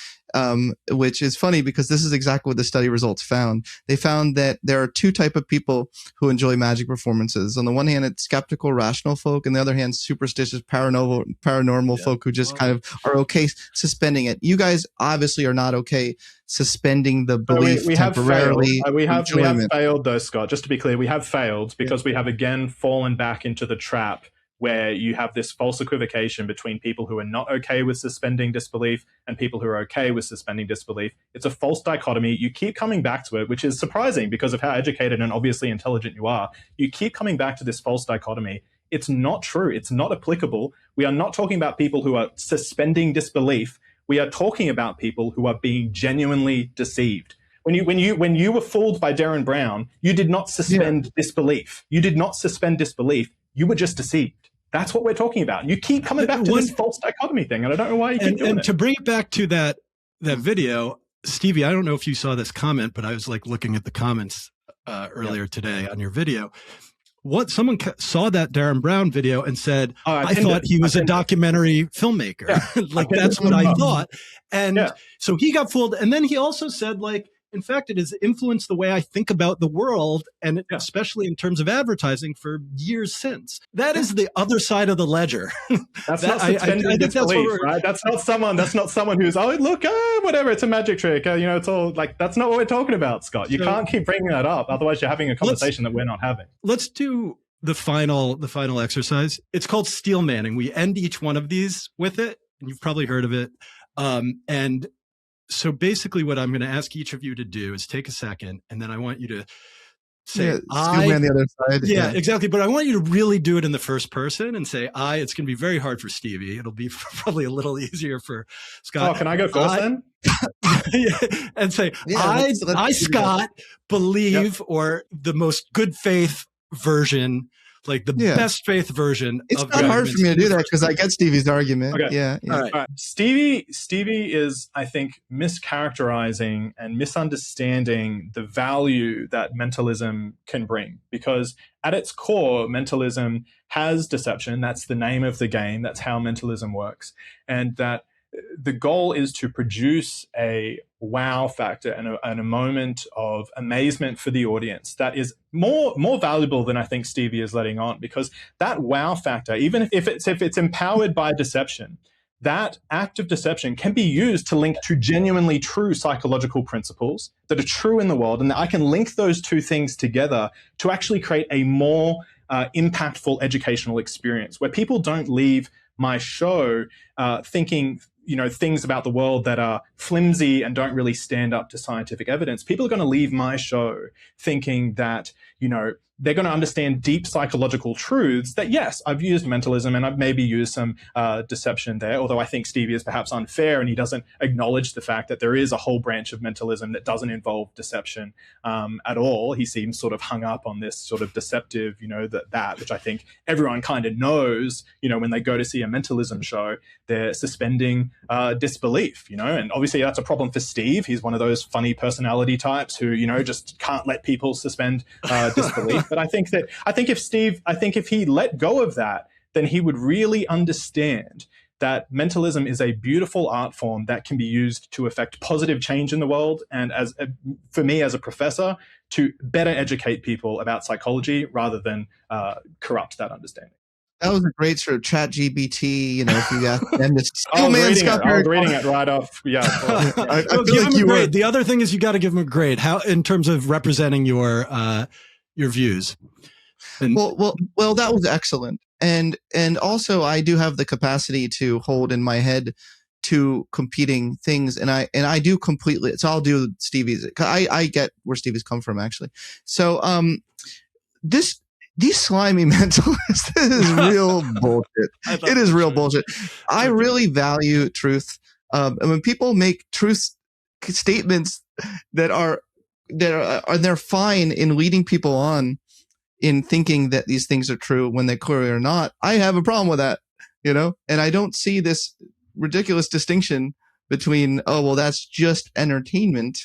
which is funny because this is exactly what the study results found. They found that there are two types of people who enjoy magic performances. On the one hand, it's skeptical, rational folk, and the other hand, superstitious, paranormal folk who just kind of are okay suspending it. You guys obviously are not okay suspending the belief temporarily. We have failed though, Scott. Just to be clear, we have failed because we have again fallen back into the trap where you have this false equivocation between people who are not okay with suspending disbelief and people who are okay with suspending disbelief. It's a false dichotomy. You keep coming back to it, which is surprising because of how educated and obviously intelligent you are. You keep coming back to this false dichotomy. It's not true. It's not applicable. We are not talking about people who are suspending disbelief. We are talking about people who are being genuinely deceived. When you were fooled by Darren Brown, you did not suspend disbelief. You did not suspend disbelief. You were just deceived. That's what we're talking about. And you keep coming back to this false dichotomy thing, and I don't know why you keep doing it. And to bring it back to that video, Stevie, I don't know if you saw this comment, but I was like looking at the comments earlier today on your video. Someone saw that Darren Brown video and said, I thought he was a documentary filmmaker. Like that's what I thought. And so he got fooled. And then he also said, like, in fact, it has influenced the way I think about the world, and especially in terms of advertising for years since. That is the other side of the ledger. That's not suspending disbelief, right? That's not someone who's, oh, look, whatever, it's a magic trick. It's all like, that's not what we're talking about, Scott. You can't keep bringing that up. Otherwise, you're having a conversation that we're not having. Let's do the final exercise. It's called steel manning. We end each one of these with it. And you've probably heard of it. And so basically what I'm going to ask each of you to do is take a second, and then I want you to say, I, on the other side. Yeah, exactly. But I want you to really do it in the first person and say, I. It's going to be very hard for Stevie. It'll be probably a little easier for Scott. Oh, can I go first then? And say, I, Scott, believe, or the most good faith version, like the best faith version. It's not hard for me to do that because I get Stevie's argument. Okay. Yeah. All right. Stevie is, I think, mischaracterizing and misunderstanding the value that mentalism can bring, because at its core, mentalism has deception. That's the name of the game. That's how mentalism works. And that the goal is to produce a wow factor and a moment of amazement for the audience that is more valuable than I think Stevie is letting on, because that wow factor, even if it's empowered by deception, that act of deception can be used to link to genuinely true psychological principles that are true in the world, and I can link those two things together to actually create a more impactful educational experience where people don't leave my show thinking things about the world that are flimsy and don't really stand up to scientific evidence. People are going to leave my show thinking that, they're going to understand deep psychological truths that, yes, I've used mentalism and I've maybe used some deception there, although I think Stevie is perhaps unfair and he doesn't acknowledge the fact that there is a whole branch of mentalism that doesn't involve deception at all. He seems sort of hung up on this sort of deceptive, that which I think everyone kind of knows, when they go to see a mentalism show, they're suspending disbelief, and obviously that's a problem for Steve. He's one of those funny personality types who, just can't let people suspend disbelief. But I think if he let go of that, then he would really understand that mentalism is a beautiful art form that can be used to affect positive change in the world. And for me as a professor, to better educate people about psychology rather than corrupt that understanding. That was a great sort of chat GPT, if you got them to I was reading it right off. Yeah. I feel like you were. The other thing is you got to give him a grade. How, in terms of representing your views. And well, that was excellent. And also I do have the capacity to hold in my head two competing things. And I do completely, so I'll do Stevie's. I get where Stevie's come from actually. So, these slimy mentalists is real bullshit. It is real bullshit. I really value truth. And when people make truth statements they're fine in leading people on in thinking that these things are true when they clearly are not, I have a problem with that, and I don't see this ridiculous distinction between, that's just entertainment,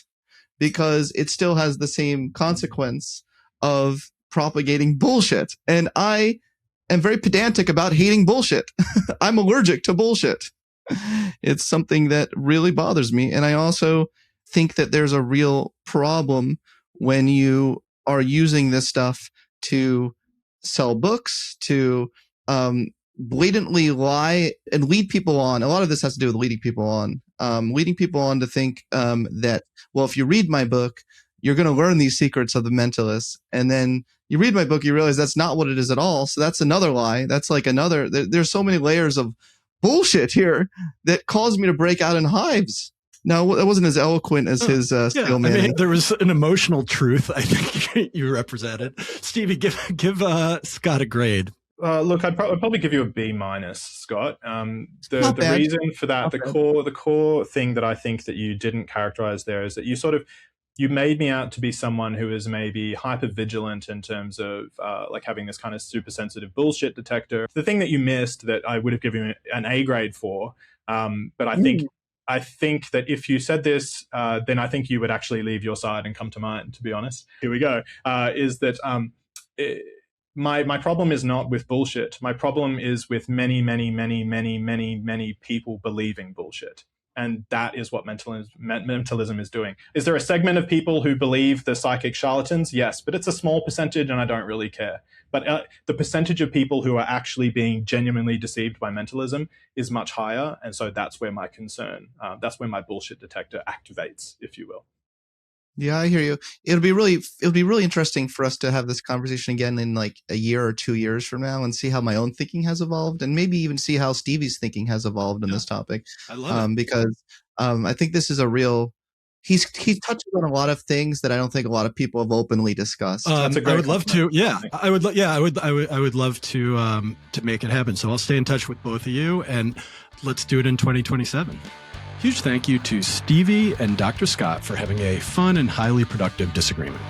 because it still has the same consequence of propagating bullshit. And I am very pedantic about hating bullshit. I'm allergic to bullshit. It's something that really bothers me. And I also think that there's a real problem when you are using this stuff to sell books, to blatantly lie and lead people on. A lot of this has to do with leading people on to think that, well, if you read my book, you're going to learn these secrets of the mentalists. And then you read my book, you realize that's not what it is at all. So that's another lie. That's like another, there's so many layers of bullshit here that caused me to break out in hives. No, that wasn't as eloquent as his steel man. I mean, there was an emotional truth I think you represented. Stevie, give Scott a grade. Look, I'd probably give you a B-, Scott. The reason for that, the core thing that I think that you didn't characterize there is that you made me out to be someone who is maybe hyper vigilant in terms of like having this kind of super sensitive bullshit detector. The thing that you missed that I would have given you an A grade for, but I think that if you said this, then I think you would actually leave your side and come to mine, to be honest. Here we go. Is that my problem is not with bullshit. My problem is with many people believing bullshit. And that is what mentalism is doing. Is there a segment of people who believe the psychic charlatans? Yes, but it's a small percentage and I don't really care. But the percentage of people who are actually being genuinely deceived by mentalism is much higher. And so that's where my concern, that's where my bullshit detector activates, if you will. Yeah, I hear you. It'll be really interesting for us to have this conversation again in like a year or 2 years from now and see how my own thinking has evolved and maybe even see how Stevie's thinking has evolved in this topic. I love it. Because I think this is a real, he's touched on a lot of things that I don't think a lot of people have openly discussed. I would love to. Yeah, I would love to make it happen. So I'll stay in touch with both of you and let's do it in 2027. Huge thank you to Stevie and Dr. Scott for having a fun and highly productive disagreement.